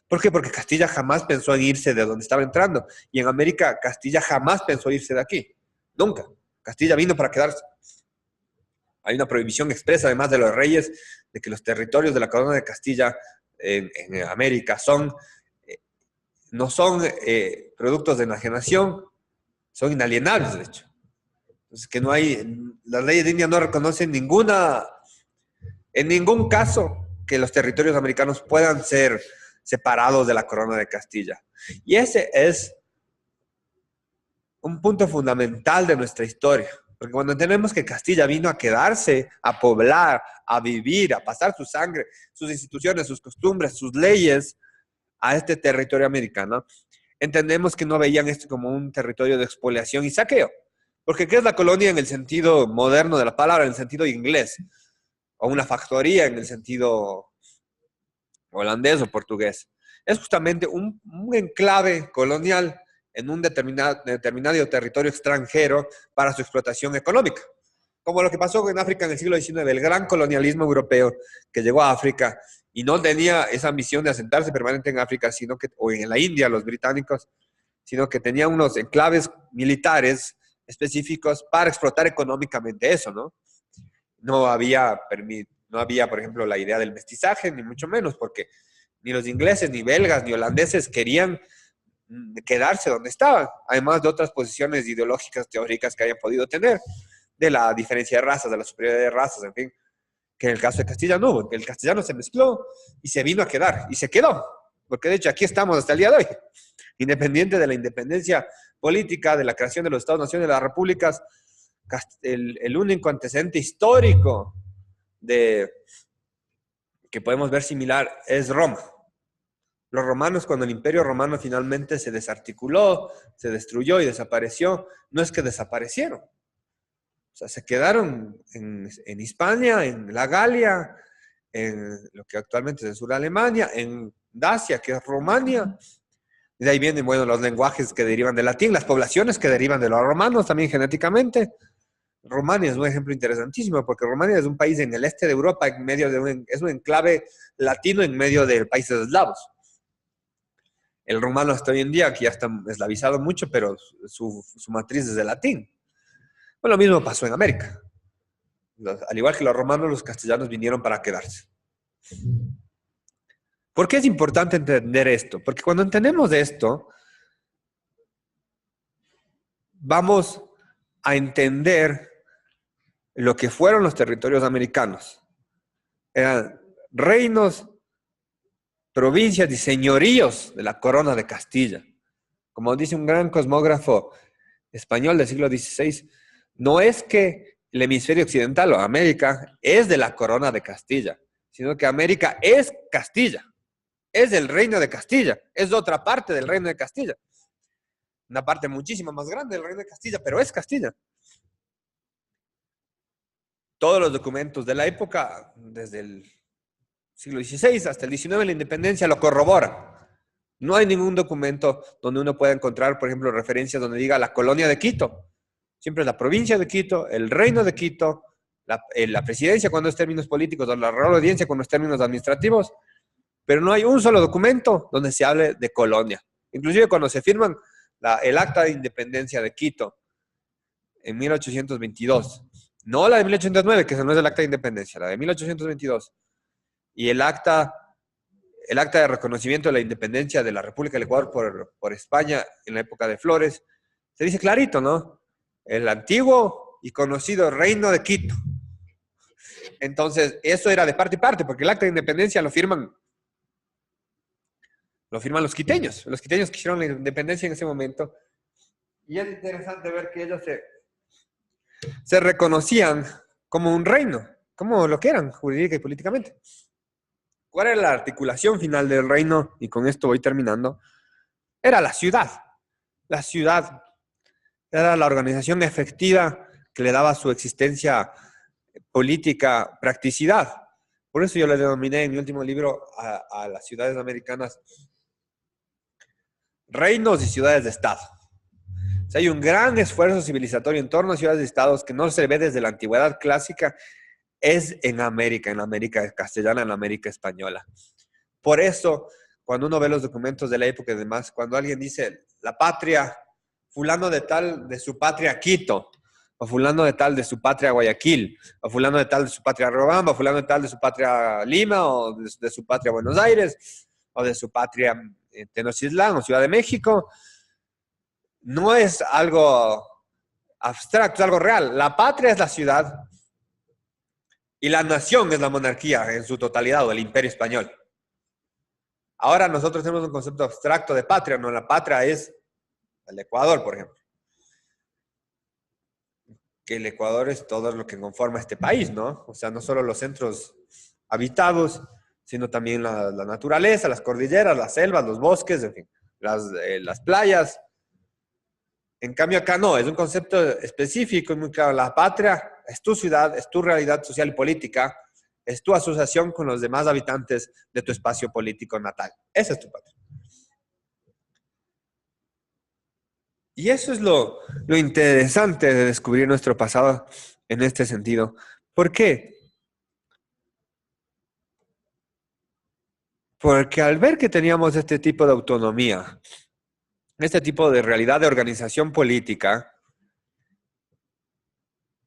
¿Por qué? Porque Castilla jamás pensó en irse de donde estaba entrando. Y en América, Castilla jamás pensó irse de aquí. Nunca. Castilla vino para quedarse. Hay una prohibición expresa, además de los reyes, de que los territorios de la corona de Castilla en América no son productos de enajenación, son inalienables, de hecho. Entonces, que no hay, las leyes de India no reconocen en ningún caso que los territorios americanos puedan ser separados de la corona de Castilla. Y ese es un punto fundamental de nuestra historia. Porque cuando entendemos que Castilla vino a quedarse, a poblar, a vivir, a pasar su sangre, sus instituciones, sus costumbres, sus leyes a este territorio americano, entendemos que no veían esto como un territorio de expoliación y saqueo. Porque ¿qué es la colonia en el sentido moderno de la palabra, en el sentido inglés? O una factoría en el sentido holandés o portugués. Es justamente un enclave colonial en un determinado territorio extranjero para su explotación económica. Como lo que pasó en África en el siglo XIX, el gran colonialismo europeo que llegó a África y no tenía esa ambición de asentarse permanente en África, o en la India, los británicos, sino que tenía unos enclaves militares específicos para explotar económicamente eso, ¿no? No había, por ejemplo, la idea del mestizaje, ni mucho menos, porque ni los ingleses, ni belgas, ni holandeses querían quedarse donde estaban, además de otras posiciones ideológicas, teóricas que hayan podido tener, de la diferencia de razas, de la superioridad de razas, en fin, que en el caso de Castilla no hubo. El castellano se mezcló y se vino a quedar, y se quedó, porque de hecho aquí estamos hasta el día de hoy, independiente de la independencia política, de la creación de los Estados-naciones, de las repúblicas. El único antecedente histórico que podemos ver similar es Roma. Los romanos, cuando el Imperio Romano finalmente se desarticuló, se destruyó y desapareció, no es que desaparecieron. O sea, se quedaron en Hispania, en la Galia, en lo que actualmente es el sur de Alemania, en Dacia, que es Rumania. Y de ahí vienen, bueno, los lenguajes que derivan del latín, las poblaciones que derivan de los romanos también genéticamente. Rumania es un ejemplo interesantísimo porque Rumania es un país en el este de Europa, en medio de es un enclave latino en medio de países eslavos. El rumano hasta hoy en día, que ya está eslavizado mucho, pero su matriz es de latín. Bueno, lo mismo pasó en América. Al igual que los romanos, los castellanos vinieron para quedarse. ¿Por qué es importante entender esto? Porque cuando entendemos esto, vamos a entender lo que fueron los territorios americanos. Eran reinos, provincias y señoríos de la corona de Castilla. Como dice un gran cosmógrafo español del siglo XVI, no es que el hemisferio occidental o América es de la corona de Castilla, sino que América es Castilla, es del reino de Castilla, es otra parte del reino de Castilla. Una parte muchísimo más grande del reino de Castilla, pero es Castilla. Todos los documentos de la época, desde el siglo XVI hasta el XIX, la independencia lo corrobora. No hay ningún documento donde uno pueda encontrar, por ejemplo, referencias donde diga la colonia de Quito. Siempre es la provincia de Quito, el reino de Quito, la presidencia cuando es términos políticos, o la Real Audiencia cuando es términos administrativos, pero no hay un solo documento donde se hable de colonia. Inclusive cuando se firman el Acta de Independencia de Quito en 1822, no la de 1809, que no es el Acta de Independencia, la de 1822, y el acta de reconocimiento de la independencia de la República del Ecuador por España en la época de Flores, se dice clarito, ¿no? El antiguo y conocido Reino de Quito. Entonces, eso era de parte y parte, porque el acta de independencia lo firman los quiteños que hicieron la independencia en ese momento. Y es interesante ver que ellos se reconocían como un reino, como lo que eran jurídica y políticamente. ¿Cuál era la articulación final del reino? Y con esto voy terminando. Era la ciudad. La ciudad era la organización efectiva que le daba su existencia política practicidad. Por eso yo le denominé en mi último libro a las ciudades americanas reinos y ciudades de Estado. O sea, hay un gran esfuerzo civilizatorio en torno a ciudades de Estados que no se ve desde la antigüedad clásica, es en la América castellana, en la América española. Por eso, cuando uno ve los documentos de la época y demás, cuando alguien dice la patria, fulano de tal de su patria Quito, o fulano de tal de su patria Guayaquil, o fulano de tal de su patria Riobamba, o fulano de tal de su patria Lima, o de su patria Buenos Aires, o de su patria Tenochtitlán, o Ciudad de México, no es algo abstracto, es algo real. La patria es la ciudad y la nación es la monarquía en su totalidad, o el imperio español. Ahora nosotros tenemos un concepto abstracto de patria, ¿no? La patria es el Ecuador, por ejemplo. Que el Ecuador es todo lo que conforma este país, ¿no? O sea, no solo los centros habitados, sino también la naturaleza, las cordilleras, las selvas, los bosques, en fin, las playas. En cambio acá no, es un concepto específico y muy claro. La patria es tu ciudad, es tu realidad social y política, es tu asociación con los demás habitantes de tu espacio político natal. Esa es tu patria. Y eso es lo interesante de descubrir nuestro pasado en este sentido. ¿Por qué? Porque al ver que teníamos este tipo de autonomía, este tipo de realidad de organización política,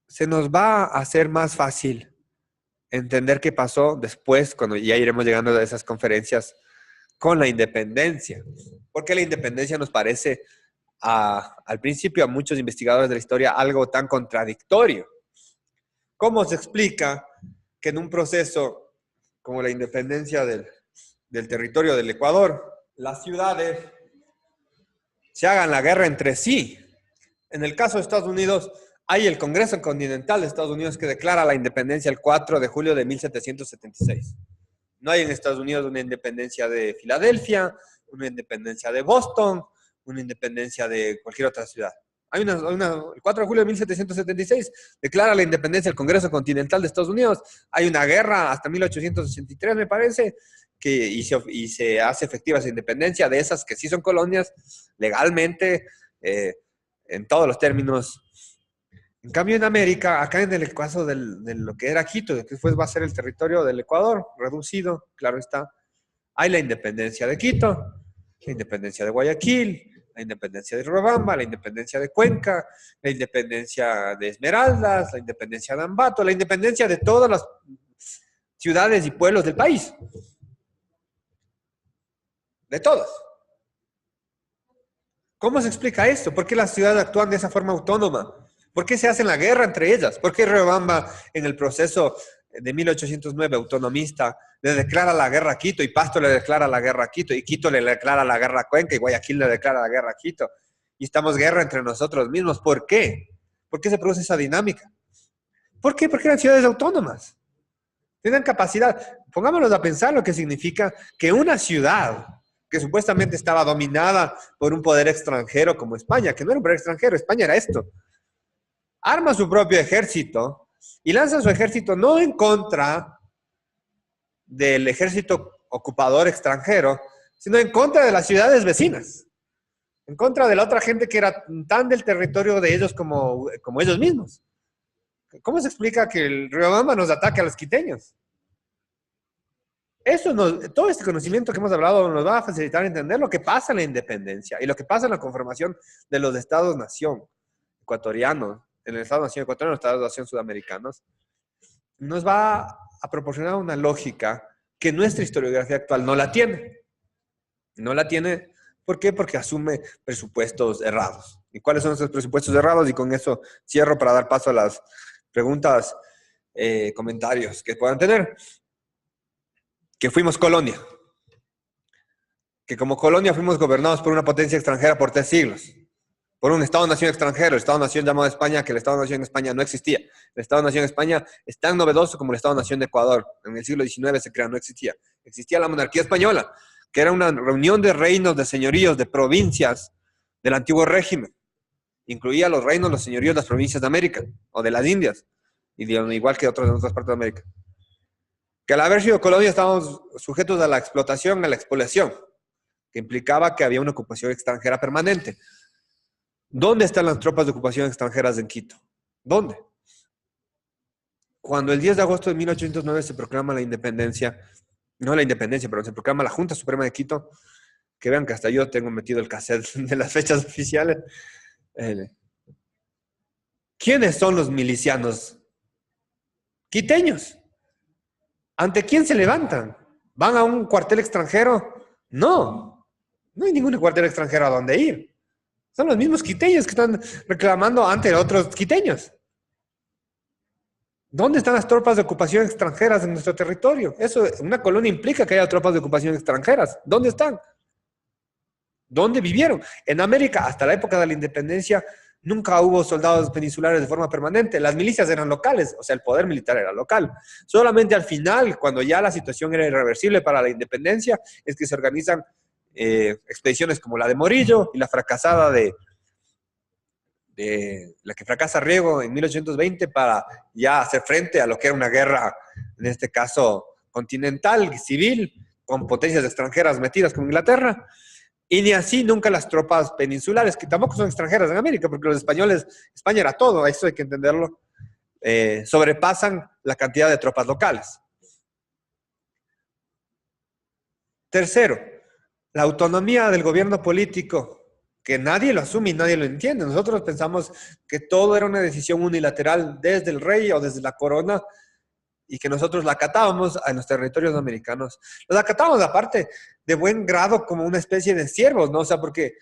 se nos va a hacer más fácil entender qué pasó después, cuando ya iremos llegando a esas conferencias, con la independencia. Porque la independencia nos parece, al principio, a muchos investigadores de la historia, algo tan contradictorio. ¿Cómo se explica que en un proceso como la independencia del territorio del Ecuador, las ciudades se hagan la guerra entre sí? En el caso de Estados Unidos, hay el Congreso Continental de Estados Unidos que declara la independencia el 4 de julio de 1776. No hay en Estados Unidos una independencia de Filadelfia, una independencia de Boston, una independencia de cualquier otra ciudad. El 4 de julio de 1776 declara la independencia del Congreso Continental de Estados Unidos. Hay una guerra hasta 1883, me parece, y se hace efectiva esa independencia de esas que sí son colonias legalmente, en todos los términos. En cambio, en América, acá en el caso de lo que era Quito, que después va a ser el territorio del Ecuador, reducido, claro está, hay la independencia de Quito, la independencia de Guayaquil, la independencia de Riobamba, la independencia de Cuenca, la independencia de Esmeraldas, la independencia de Ambato, la independencia de todas las ciudades y pueblos del país. De todas. ¿Cómo se explica esto? ¿Por qué las ciudades actúan de esa forma autónoma? ¿Por qué se hacen la guerra entre ellas? ¿Por qué Riobamba en el proceso de 1809 autonomista le declara la guerra a Quito y Pasto le declara la guerra a Quito y Quito le declara la guerra a Cuenca y Guayaquil le declara la guerra a Quito? Y estamos guerra entre nosotros mismos. ¿Por qué? ¿Por qué se produce esa dinámica? ¿Por qué? Porque eran ciudades autónomas. Tienen capacidad. Pongámonos a pensar lo que significa que una ciudad que supuestamente estaba dominada por un poder extranjero como España, que no era un poder extranjero, España era esto, arma su propio ejército y lanza su ejército no en contra del ejército ocupador extranjero, sino en contra de las ciudades vecinas, en contra de la otra gente que era tan del territorio de ellos como ellos mismos. ¿Cómo se explica que el Riobamba nos ataque a los quiteños? Todo este conocimiento que hemos hablado nos va a facilitar entender lo que pasa en la independencia y lo que pasa en la conformación de los estados-nación ecuatorianos, en el estado-nación ecuatoriano, los estados-nación sudamericanos. Nos va a proporcionar una lógica que nuestra historiografía actual no la tiene. No la tiene, ¿por qué? Porque asume presupuestos errados. ¿Y cuáles son esos presupuestos errados? Y con eso cierro para dar paso a las preguntas, comentarios que puedan tener. Que fuimos colonia, que como colonia fuimos gobernados por una potencia extranjera por 3 siglos, por un Estado-nación extranjero, el Estado-nación llamado España, que el Estado-nación en España no existía. El Estado-nación en España es tan novedoso como el Estado-nación de Ecuador. En el siglo XIX se crea, no existía. Existía la monarquía española, que era una reunión de reinos, de señoríos, de provincias del antiguo régimen. Incluía los reinos, los señoríos, las provincias de América, o de las Indias, y igual que otras partes de América. Que al haber sido colonia estábamos sujetos a la explotación, a la expoliación, que implicaba que había una ocupación extranjera permanente. ¿Dónde están las tropas de ocupación extranjeras en Quito? ¿Dónde? Cuando el 10 de agosto de 1809 se proclama la independencia, no la independencia, pero se proclama la Junta Suprema de Quito, que vean que hasta yo tengo metido el cassette de las fechas oficiales. ¿Quiénes son los milicianos? Quiteños. ¿Ante quién se levantan? ¿Van a un cuartel extranjero? No, no hay ningún cuartel extranjero a donde ir. Son los mismos quiteños que están reclamando ante otros quiteños. ¿Dónde están las tropas de ocupación extranjeras en nuestro territorio? Eso, una colonia implica que haya tropas de ocupación extranjeras. ¿Dónde están? ¿Dónde vivieron? En América, hasta la época de la independencia, nunca hubo soldados peninsulares de forma permanente. Las milicias eran locales, o sea, el poder militar era local. Solamente al final, cuando ya la situación era irreversible para la independencia, es que se organizan expediciones como la de Morillo y la fracasada de la que fracasa Riego en 1820 para ya hacer frente a lo que era una guerra, en este caso continental, civil, con potencias extranjeras metidas como Inglaterra. Y ni así nunca las tropas peninsulares, que tampoco son extranjeras en América, porque los españoles, España era todo, eso hay que entenderlo, sobrepasan la cantidad de tropas locales. Tercero, la autonomía del gobierno político, que nadie lo asume y nadie lo entiende. Nosotros pensamos que todo era una decisión unilateral desde el rey o desde la corona y que nosotros la acatábamos a los territorios americanos. Los acatábamos aparte de buen grado como una especie de siervos, ¿no? O sea, porque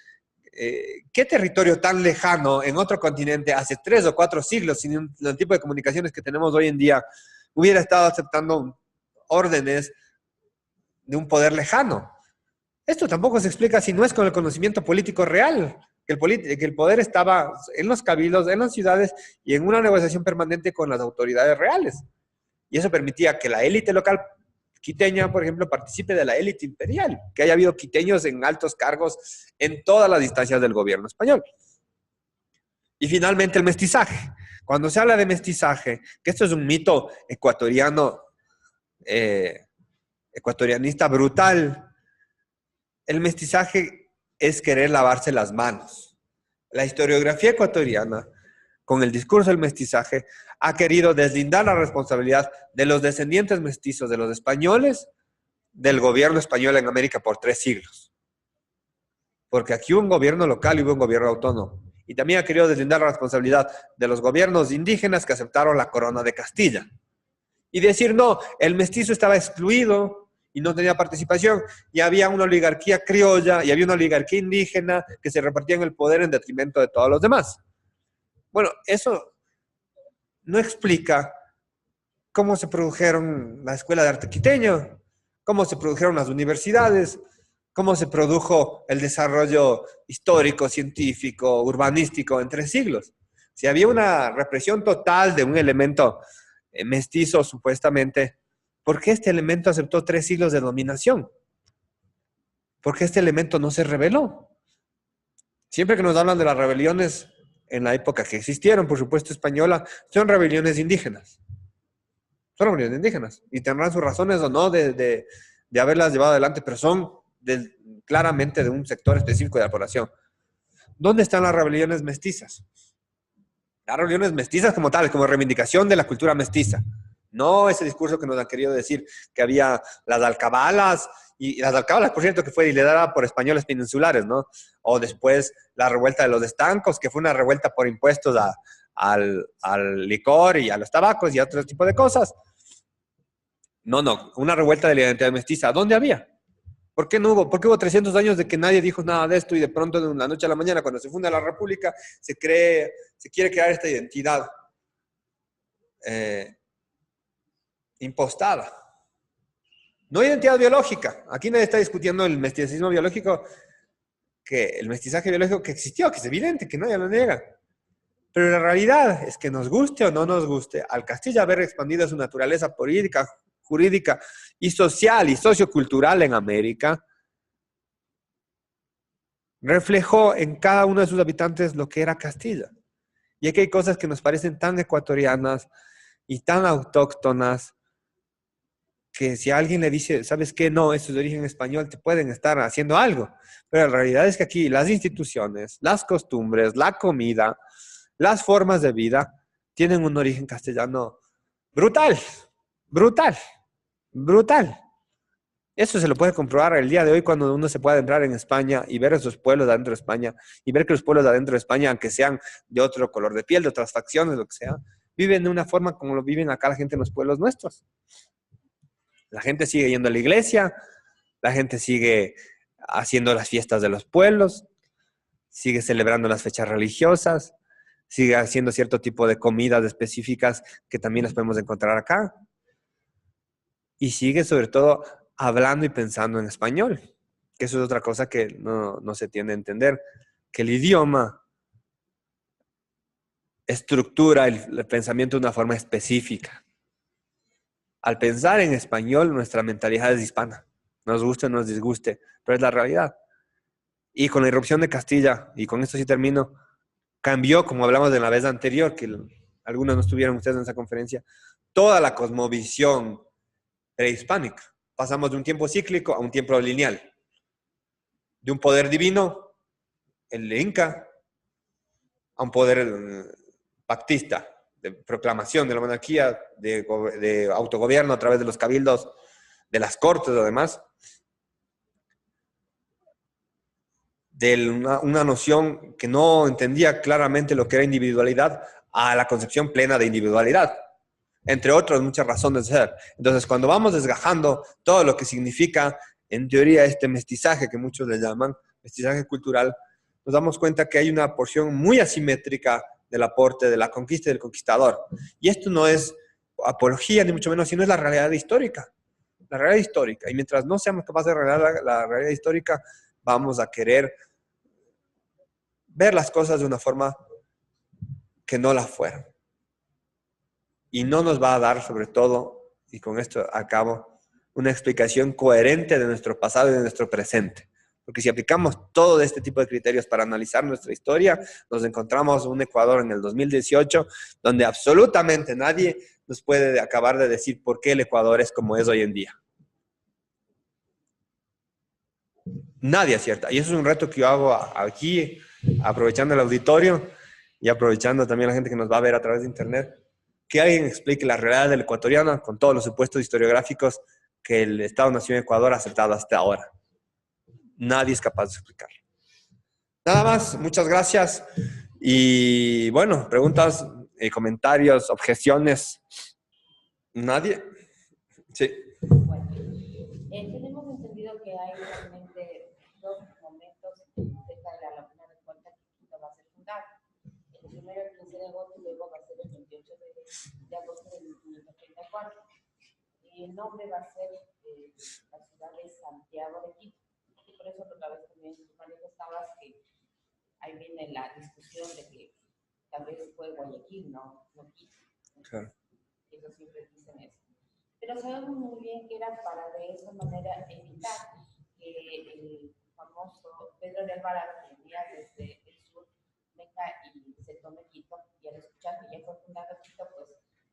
¿qué territorio tan lejano en otro continente hace 3 o 4 siglos, sin el tipo de comunicaciones que tenemos hoy en día, hubiera estado aceptando órdenes de un poder lejano? Esto tampoco se explica si no es con el conocimiento político real, que el poder estaba en los cabildos, en las ciudades y en una negociación permanente con las autoridades reales. Y eso permitía que la élite local quiteña, por ejemplo, participe de la élite imperial, que haya habido quiteños en altos cargos en todas las instancias del gobierno español. Y finalmente el mestizaje. Cuando se habla de mestizaje, que esto es un mito ecuatoriano, ecuatorianista brutal, el mestizaje es querer lavarse las manos. La historiografía ecuatoriana, con el discurso del mestizaje, ha querido deslindar la responsabilidad de los descendientes mestizos de los españoles del gobierno español en América por 3 siglos. Porque aquí hubo un gobierno local y hubo un gobierno autónomo. Y también ha querido deslindar la responsabilidad de los gobiernos indígenas que aceptaron la corona de Castilla. Y decir, no, el mestizo estaba excluido y no tenía participación, y había una oligarquía criolla y había una oligarquía indígena que se repartían el poder en detrimento de todos los demás. Bueno, eso no explica cómo se produjeron la Escuela de Arte Quiteño, cómo se produjeron las universidades, cómo se produjo el desarrollo histórico, científico, urbanístico en 3 siglos. Si había una represión total de un elemento mestizo, supuestamente, ¿por qué este elemento aceptó 3 siglos de dominación? ¿Por qué este elemento no se rebeló? Siempre que nos hablan de las rebeliones en la época que existieron, por supuesto, española, son rebeliones indígenas. Son rebeliones indígenas. Y tendrán sus razones o no de haberlas llevado adelante, pero son claramente de un sector específico de la población. ¿Dónde están las rebeliones mestizas? Las rebeliones mestizas como tales, como reivindicación de la cultura mestiza. No ese discurso que nos han querido decir que había las alcabalas, y las alcabalas, por cierto, que fue liderada por españoles peninsulares, ¿no? O después la revuelta de los estancos, que fue una revuelta por impuestos al licor y a los tabacos y a otro tipo de cosas. No, una revuelta de la identidad mestiza. ¿Dónde había? ¿Por qué no hubo? ¿Por qué hubo 300 años de que nadie dijo nada de esto y de pronto de la noche a la mañana, cuando se funda la República, se quiere crear esta identidad impostada? No identidad biológica. Aquí nadie está discutiendo el mesticismo biológico, que el mestizaje biológico que existió, que es evidente, que nadie lo niega. Pero la realidad es que nos guste o no nos guste, al Castilla haber expandido su naturaleza política, jurídica y social y sociocultural en América, reflejó en cada uno de sus habitantes lo que era Castilla. Y aquí hay cosas que nos parecen tan ecuatorianas y tan autóctonas, que si a alguien le dice, ¿sabes qué? No, eso es de origen español, te pueden estar haciendo algo. Pero la realidad es que aquí las instituciones, las costumbres, la comida, las formas de vida tienen un origen castellano brutal, brutal, brutal. Eso se lo puede comprobar el día de hoy cuando uno se puede entrar en España y ver esos pueblos de adentro de España y ver que los pueblos de adentro de España, aunque sean de otro color de piel, de otras facciones, lo que sea, viven de una forma como lo viven acá la gente en los pueblos nuestros. La gente sigue yendo a la iglesia, la gente sigue haciendo las fiestas de los pueblos, sigue celebrando las fechas religiosas, sigue haciendo cierto tipo de comidas específicas que también las podemos encontrar acá. Y sigue sobre todo hablando y pensando en español, que eso es otra cosa que no se tiende a entender, que el idioma estructura el pensamiento de una forma específica. Al pensar en español, nuestra mentalidad es hispana, nos guste o nos disguste, pero es la realidad. Y con la irrupción de Castilla, y con esto sí termino, cambió, como hablamos de la vez anterior, que algunos no estuvieron ustedes en esa conferencia, toda la cosmovisión prehispánica. Pasamos de un tiempo cíclico a un tiempo lineal. De un poder divino, el Inca, a un poder pactista, de proclamación de la monarquía, de autogobierno a través de los cabildos, de las cortes, además, de una noción que no entendía claramente lo que era individualidad a la concepción plena de individualidad, entre otras muchas razones de ser. Entonces, cuando vamos desgajando todo lo que significa, en teoría, este mestizaje que muchos le llaman, mestizaje cultural, nos damos cuenta que hay una porción muy asimétrica del aporte de la conquista y del conquistador. Y esto no es apología, ni mucho menos, sino es la realidad histórica. La realidad histórica. Y mientras no seamos capaces de arreglar la realidad histórica, vamos a querer ver las cosas de una forma que no la fueron. Y no nos va a dar, sobre todo, y con esto acabo, una explicación coherente de nuestro pasado y de nuestro presente. Porque si aplicamos todo este tipo de criterios para analizar nuestra historia, nos encontramos un Ecuador en el 2018 donde absolutamente nadie nos puede acabar de decir por qué el Ecuador es como es hoy en día. Nadie acierta. Y eso es un reto que yo hago aquí, aprovechando el auditorio y aprovechando también la gente que nos va a ver a través de internet, que alguien explique la realidad del ecuatoriano con todos los supuestos historiográficos que el Estado-Nación Ecuador ha aceptado hasta ahora. Nadie es capaz de explicarlo. Nada más, muchas gracias. Y bueno, preguntas, comentarios, objeciones. ¿Nadie? Sí. Bueno, tenemos entendido que hay realmente dos momentos cerca de la Laguna de Cuenca que Quito va a ser fundado. El primero el 15 de agosto y luego va a ser el 28 de agosto de 1534. Y el nombre va a ser la ciudad de Santiago de Quito. Y por eso otra vez también tú manifestabas que ahí viene la discusión de que tal vez fue Guayaquil, no Quito. Claro. Ellos siempre dicen eso. Pero sabemos muy bien que era para de esa manera evitar que el famoso Pedro de Alvarado, que venía desde el sur, venga y se tome Quito, y al escuchar que ya fue fundado Quito, pues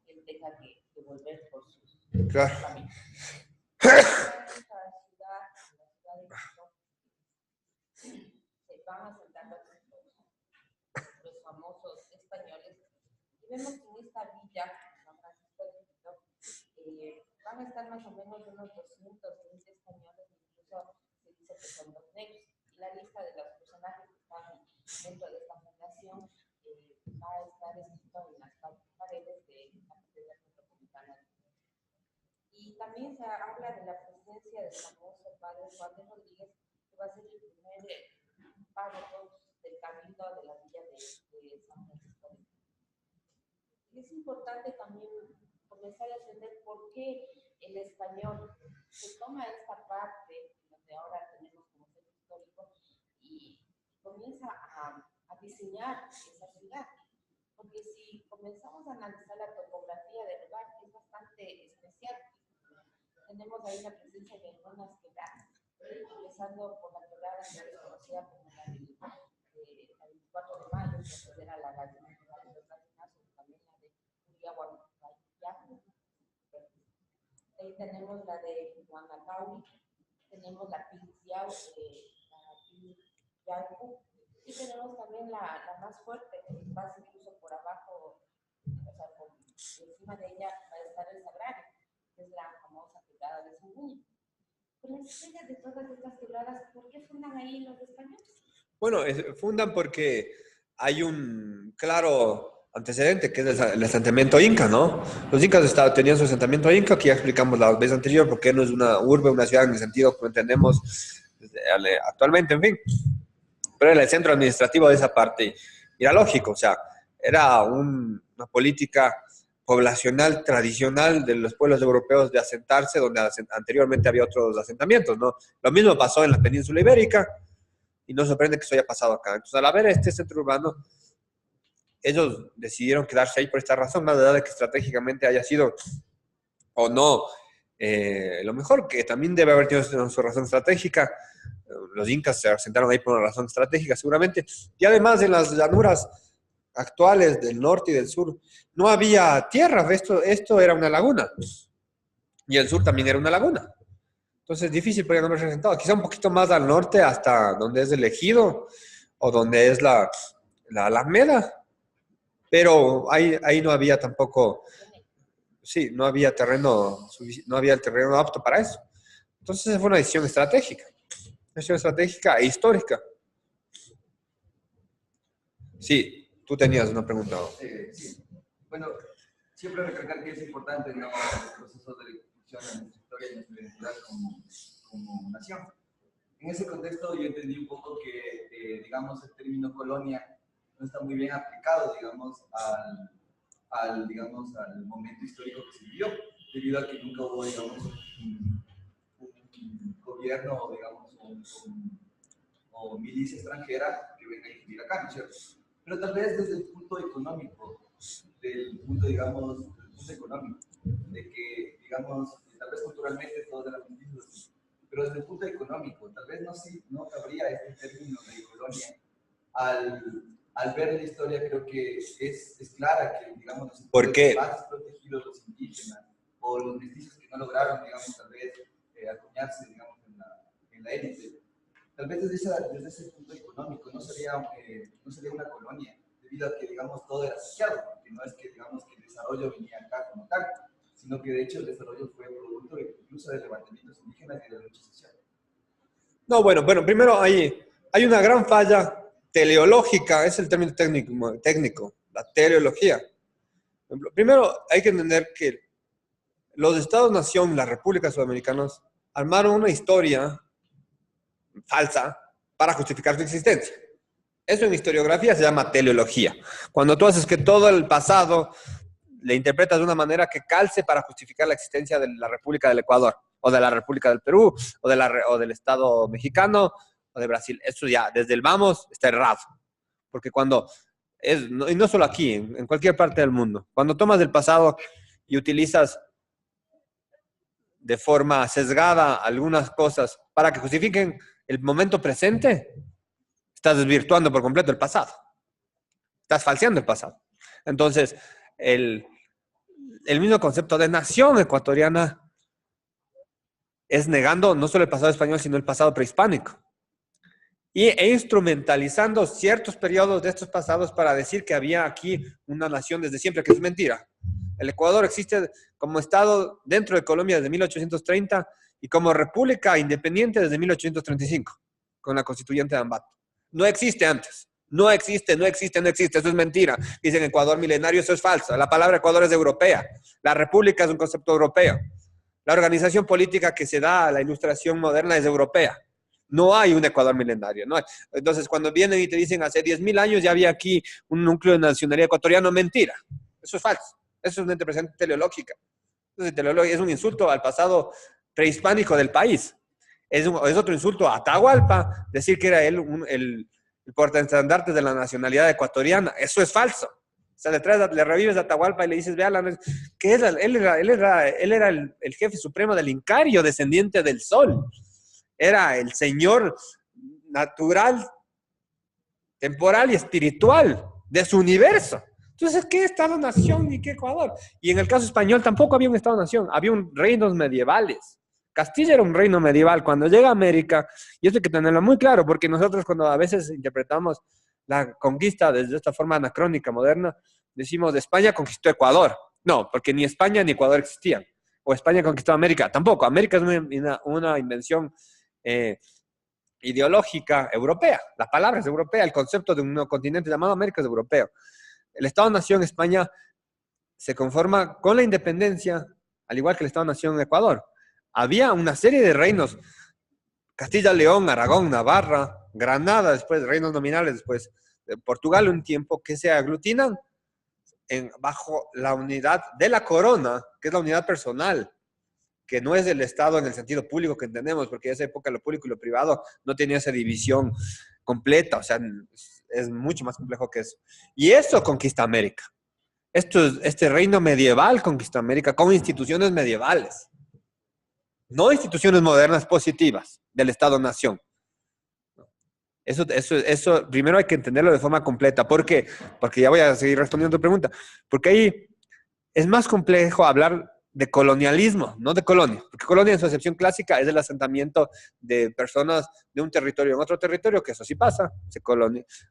él tenga que volver por sus caminos. La ciudad de Quito se van asentando los famosos españoles, y vemos que en esta villa, San Francisco de Quito, van a estar más o menos unos 220 españoles, incluso se dice que son los negros. Y la lista de los personajes que están dentro de esta fundación va a estar escrito en las paredes de la Catedral Metropolitana. Y también se habla de la presencia del famoso padre Juan de Rodríguez, que va a ser el primer párroco del cabildo de la villa de San Francisco. Y es importante también comenzar a entender por qué el español se toma esta parte, donde ahora tenemos como centro histórico, y comienza a diseñar esa ciudad. Porque si comenzamos a analizar la topografía del lugar, es bastante especial. Tenemos ahí la presencia de algunas quebradas, empezando por la quebrada que es conocida como la del 24 de mayo, que era la gallina de los gallinazos, también la de Uriahuaca. Ahí tenemos la de Guanacauri, tenemos la Piliciao, y tenemos también la más fuerte, que pasa incluso por abajo, o sea, por encima de ella va a estar el Sagrario, que es la famosa quebrada de Sanguña. Con las estrellas de todas estas quebradas, ¿por qué fundan ahí los españoles? Bueno, fundan porque hay un claro antecedente que es el asentamiento inca, ¿no? Los incas tenían su asentamiento inca, que ya explicamos la vez anterior, porque no es una urbe, una ciudad en el sentido que entendemos actualmente, en fin. Pero era el centro administrativo de esa parte. Y era lógico, o sea, era una política poblacional tradicional de los pueblos europeos de asentarse, donde anteriormente había otros asentamientos, ¿no? Lo mismo pasó en la península ibérica, y no sorprende que eso haya pasado acá. Entonces, al haber este centro urbano, ellos decidieron quedarse ahí por esta razón, más allá de que estratégicamente haya sido o no lo mejor, que también debe haber tenido su razón estratégica. Los incas se asentaron ahí por una razón estratégica, seguramente. Y además, en las llanuras actuales del norte y del sur, no había tierra, esto era una laguna. Y el sur también era una laguna. Entonces, difícil podrían haberse asentado. Quizá un poquito más al norte, hasta donde es el Ejido, o donde es la Alameda, pero ahí no había tampoco, sí, no había no había el terreno apto para eso. Entonces fue una decisión estratégica e histórica. Sí, tú tenías una pregunta. Sí. Bueno, siempre recalcar que es importante, ¿no?, el proceso de la construcción de nuestra historia y nuestra identidad como nación. En ese contexto yo entendí un poco que, digamos, el término colonia no está muy bien aplicado, digamos, digamos, al momento histórico que se vivió, debido a que nunca hubo, digamos, un gobierno, digamos, o milicia extranjera que venga a vivir acá, ¿no es cierto? Pero tal vez desde el punto económico, digamos, del punto económico, de que, digamos, tal vez culturalmente todos éramos mismos, pero desde el punto económico, tal vez no al ver la historia, creo que es clara que, digamos, los ¿Por qué? más protegidos, los indígenas, o los mestizos que no lograron, digamos, tal vez acuñarse, digamos, en la élite, tal vez desde ese punto económico no sería una colonia, debido a que, digamos, todo era asociado, porque no es que, digamos, que el desarrollo venía acá como tal, sino que de hecho el desarrollo fue producto incluso de levantamientos indígenas y de la lucha social. No, bueno, primero hay una gran falla teleológica, es el término técnico, la teleología. Primero hay que entender que los estados-nación, las repúblicas sudamericanas, armaron una historia falsa para justificar su existencia. Eso en historiografía se llama teleología. Cuando tú haces que todo el pasado le interpretas de una manera que calce para justificar la existencia de la República del Ecuador, o de la República del Perú, o del Estado mexicano, o de Brasil. Eso ya, desde el vamos, está errado. Porque y no solo aquí, en cualquier parte del mundo, cuando tomas el pasado y utilizas de forma sesgada algunas cosas para que justifiquen el momento presente, estás desvirtuando por completo el pasado. Estás falseando el pasado. Entonces, el mismo concepto de nación ecuatoriana es negando no solo el pasado español, sino el pasado prehispánico. E instrumentalizando ciertos periodos de estos pasados para decir que había aquí una nación desde siempre, que es mentira. El Ecuador existe como Estado dentro de Colombia desde 1830 y como república independiente desde 1835, con la constituyente de Ambato. No existe antes. No existe. Eso es mentira. Dicen Ecuador milenario, eso es falso. La palabra Ecuador es europea. La república es un concepto europeo. La organización política que se da a la ilustración moderna es europea. No hay un Ecuador milenario. No hay. Entonces, cuando vienen y te dicen hace 10.000 años ya había aquí un núcleo de nacionalidad ecuatoriano, mentira. Eso es falso. Eso es una interpretación teleológica. Entonces, es un insulto al pasado prehispánico del país. Es otro insulto a Atahualpa, decir que era él el portaestandarte de la nacionalidad ecuatoriana. Eso es falso. O sea, le revives a Atahualpa y le dices, vea, que él era el jefe supremo del Incario, descendiente del sol. Era el señor natural, temporal y espiritual de su universo. Entonces, ¿qué Estado-nación y qué Ecuador? Y en el caso español tampoco había un Estado-nación, había reinos medievales. Castilla era un reino medieval. Cuando llega a América, y esto hay que tenerlo muy claro, porque nosotros cuando a veces interpretamos la conquista desde esta forma anacrónica, moderna, decimos España conquistó Ecuador. No, porque ni España ni Ecuador existían. O España conquistó América. Tampoco. América es una invención ideológica europea. La palabra es europea. El concepto de un nuevo continente llamado América es europeo. El Estado-nación España se conforma con la independencia, al igual que el Estado-nación Ecuador. Había una serie de reinos, Castilla, León, Aragón, Navarra, Granada, después reinos nominales, después Portugal un tiempo, que se aglutinan bajo la unidad de la corona, que es la unidad personal, que no es el Estado en el sentido público que entendemos, porque en esa época lo público y lo privado no tenía esa división completa, o sea, es mucho más complejo que eso. Y eso conquista América. Este reino medieval conquista América con instituciones medievales, no instituciones modernas positivas del Estado-nación. Eso primero hay que entenderlo de forma completa. ¿Por qué? Porque ya voy a seguir respondiendo a tu pregunta. Porque ahí es más complejo hablar de colonialismo, no de colonia. Porque colonia en su acepción clásica es el asentamiento de personas de un territorio en otro territorio, que eso sí pasa.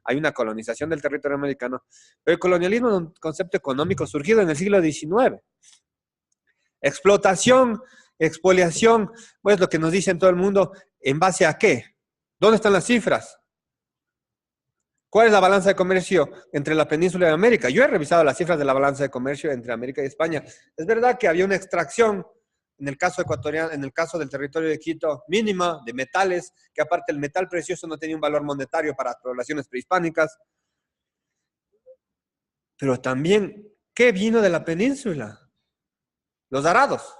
Hay una colonización del territorio americano. Pero el colonialismo es un concepto económico surgido en el siglo XIX. Explotación, expoliación, pues lo que nos dicen todo el mundo, ¿en base a qué? ¿Dónde están las cifras? ¿Cuál es la balanza de comercio entre la península y América? Yo he revisado las cifras de la balanza de comercio entre América y España. Es verdad que había una extracción, en el caso ecuatoriano, en el caso del territorio de Quito, mínima de metales, que aparte el metal precioso no tenía un valor monetario para las poblaciones prehispánicas. Pero también, ¿qué vino de la península? Los arados.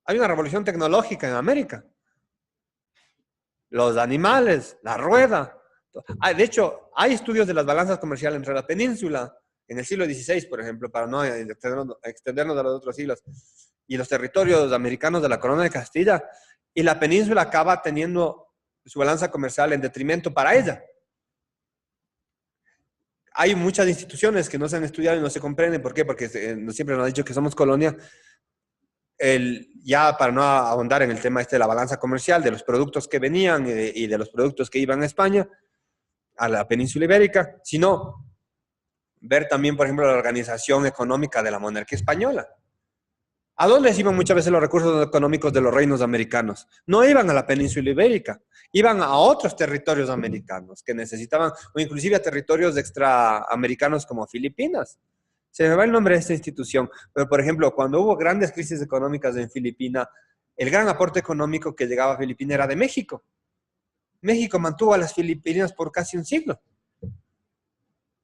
Hay una revolución tecnológica en América. Los animales, la rueda. De hecho, hay estudios de las balanzas comerciales entre la península en el siglo XVI, por ejemplo, para no extendernos a los otros siglos, y los territorios americanos de la Corona de Castilla, y la península acaba teniendo su balanza comercial en detrimento para ella. hay muchas instituciones que no se han estudiado y no se comprenden. ¿Por qué? Porque siempre nos han dicho que somos colonia. Ya para no ahondar en el tema de la balanza comercial, de los productos que venían y de los productos que iban a España, a la península ibérica, sino ver también, por ejemplo, la organización económica de la monarquía española. ¿A dónde iban muchas veces los recursos económicos de los reinos americanos? No iban a la península ibérica, iban a otros territorios americanos que necesitaban, o inclusive a territorios extraamericanos como Filipinas. Se me va el nombre de esta institución, pero por ejemplo, cuando hubo grandes crisis económicas en Filipinas, el gran aporte económico que llegaba a Filipinas era de México. México mantuvo a las Filipinas por casi un siglo.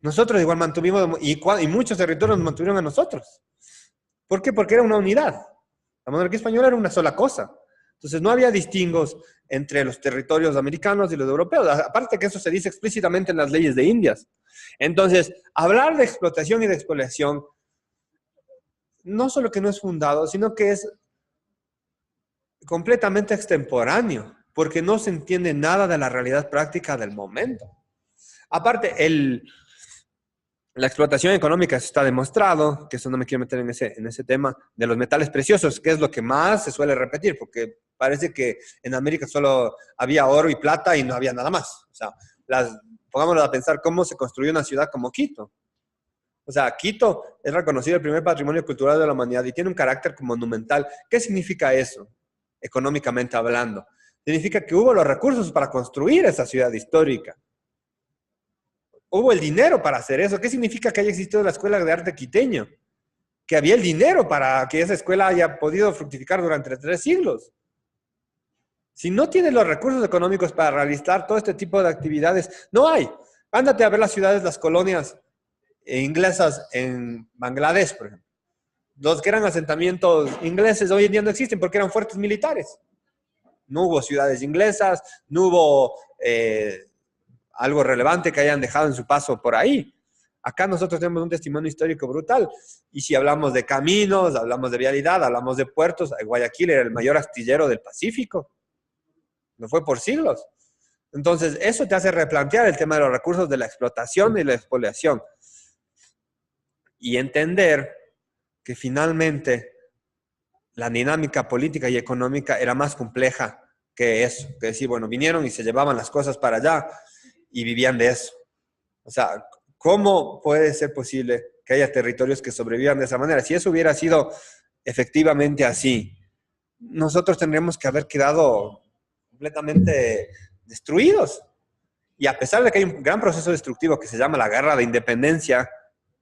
Nosotros igual mantuvimos, y muchos territorios nos mantuvieron a nosotros. ¿Por qué? Porque era una unidad. La monarquía española era una sola cosa. Entonces no había distingos entre los territorios americanos y los europeos. Aparte que eso se dice explícitamente en las leyes de Indias. Entonces, hablar de explotación y de expoliación no solo que no es fundado, sino que es completamente extemporáneo, porque no se entiende nada de la realidad práctica del momento. Aparte, la explotación económica está demostrado, que eso no me quiero meter en ese tema, de los metales preciosos, que es lo que más se suele repetir, porque parece que en América solo había oro y plata y no había nada más. O sea, pongámonos a pensar cómo se construyó una ciudad como Quito. O sea, Quito es reconocido el primer patrimonio cultural de la humanidad y tiene un carácter monumental. ¿Qué significa eso, económicamente hablando? Significa que hubo los recursos para construir esa ciudad histórica. Hubo el dinero para hacer eso. ¿Qué significa que haya existido la Escuela de Arte Quiteño? Que había el dinero para que esa escuela haya podido fructificar durante 3 siglos. Si no tienes los recursos económicos para realizar todo este tipo de actividades, no hay. Ándate a ver las ciudades, las colonias inglesas en Bangladesh, por ejemplo. Los que eran asentamientos ingleses hoy en día no existen porque eran fuertes militares. No hubo ciudades inglesas, no hubo algo relevante que hayan dejado en su paso por ahí. Acá nosotros tenemos un testimonio histórico brutal. Y si hablamos de caminos, hablamos de vialidad, hablamos de puertos, Guayaquil era el mayor astillero del Pacífico. No fue por siglos. Entonces, eso te hace replantear el tema de los recursos de la explotación y la expoliación. Y entender que finalmente la dinámica política y económica era más compleja que eso. Que decir, bueno, vinieron y se llevaban las cosas para allá y vivían de eso. O sea, ¿cómo puede ser posible que haya territorios que sobrevivan de esa manera? Si eso hubiera sido efectivamente así, nosotros tendríamos que haber quedado completamente destruidos. Y a pesar de que hay un gran proceso destructivo que se llama la Guerra de Independencia,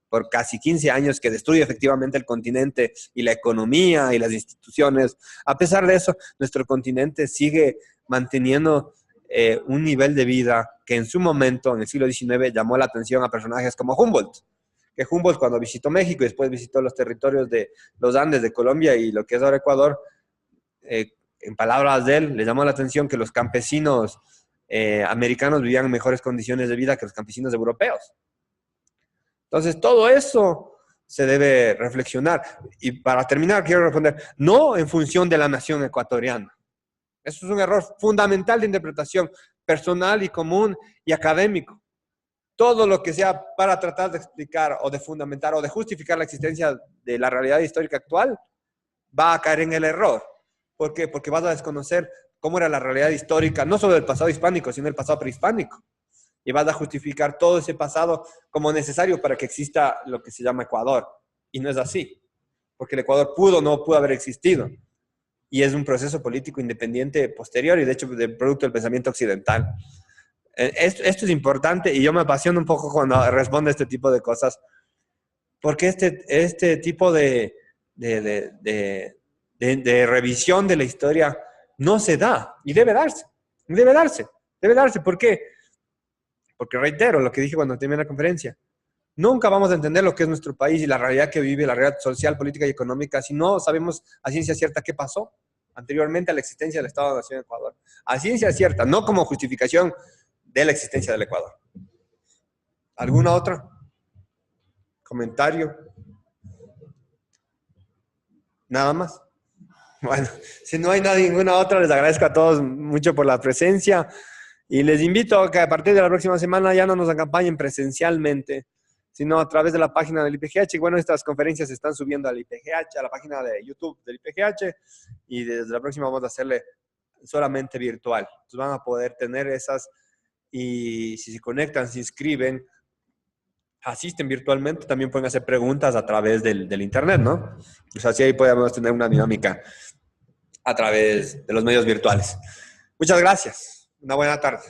por casi 15 años, que destruye efectivamente el continente y la economía y las instituciones, a pesar de eso, nuestro continente sigue manteniendo un nivel de vida que en su momento, en el siglo XIX, llamó la atención a personajes como Humboldt. Que Humboldt, cuando visitó México y después visitó los territorios de los Andes de Colombia y lo que es ahora Ecuador, en palabras de él, le llamó la atención que los campesinos americanos vivían en mejores condiciones de vida que los campesinos europeos. Entonces, todo eso se debe reflexionar. Y para terminar, quiero responder, no en función de la nación ecuatoriana. Eso es un error fundamental de interpretación personal y común y académico. Todo lo que sea para tratar de explicar o de fundamentar o de justificar la existencia de la realidad histórica actual va a caer en el error. ¿Por qué? Porque vas a desconocer cómo era la realidad histórica, no solo del pasado hispánico, sino del pasado prehispánico. Y vas a justificar todo ese pasado como necesario para que exista lo que se llama Ecuador. Y no es así, porque el Ecuador no pudo haber existido. Y es un proceso político independiente posterior y de hecho de producto del pensamiento occidental. Esto es importante y yo me apasiono un poco cuando respondo a este tipo de cosas, porque este tipo de revisión de la historia no se da y debe darse. Debe darse. ¿Por qué? Porque reitero lo que dije cuando terminé la conferencia. Nunca vamos a entender lo que es nuestro país y la realidad que vive, la realidad social, política y económica, si no sabemos a ciencia cierta qué pasó anteriormente a la existencia del Estado-Nación de Ecuador. A ciencia cierta, no como justificación de la existencia del Ecuador. ¿Alguna otra? ¿Comentario? ¿Nada más? Bueno, si no hay ninguna otra, les agradezco a todos mucho por la presencia y les invito a que a partir de la próxima semana ya no nos acompañen presencialmente, sino a través de la página del IPGH. Bueno, estas conferencias se están subiendo al IPGH, a la página de YouTube del IPGH, y desde la próxima vamos a hacerle solamente virtual. Entonces van a poder tener esas, y si se conectan, se inscriben, asisten virtualmente, también pueden hacer preguntas a través del internet, ¿no? O sea, así ahí podemos tener una dinámica a través de los medios virtuales. Muchas gracias. Una buena tarde.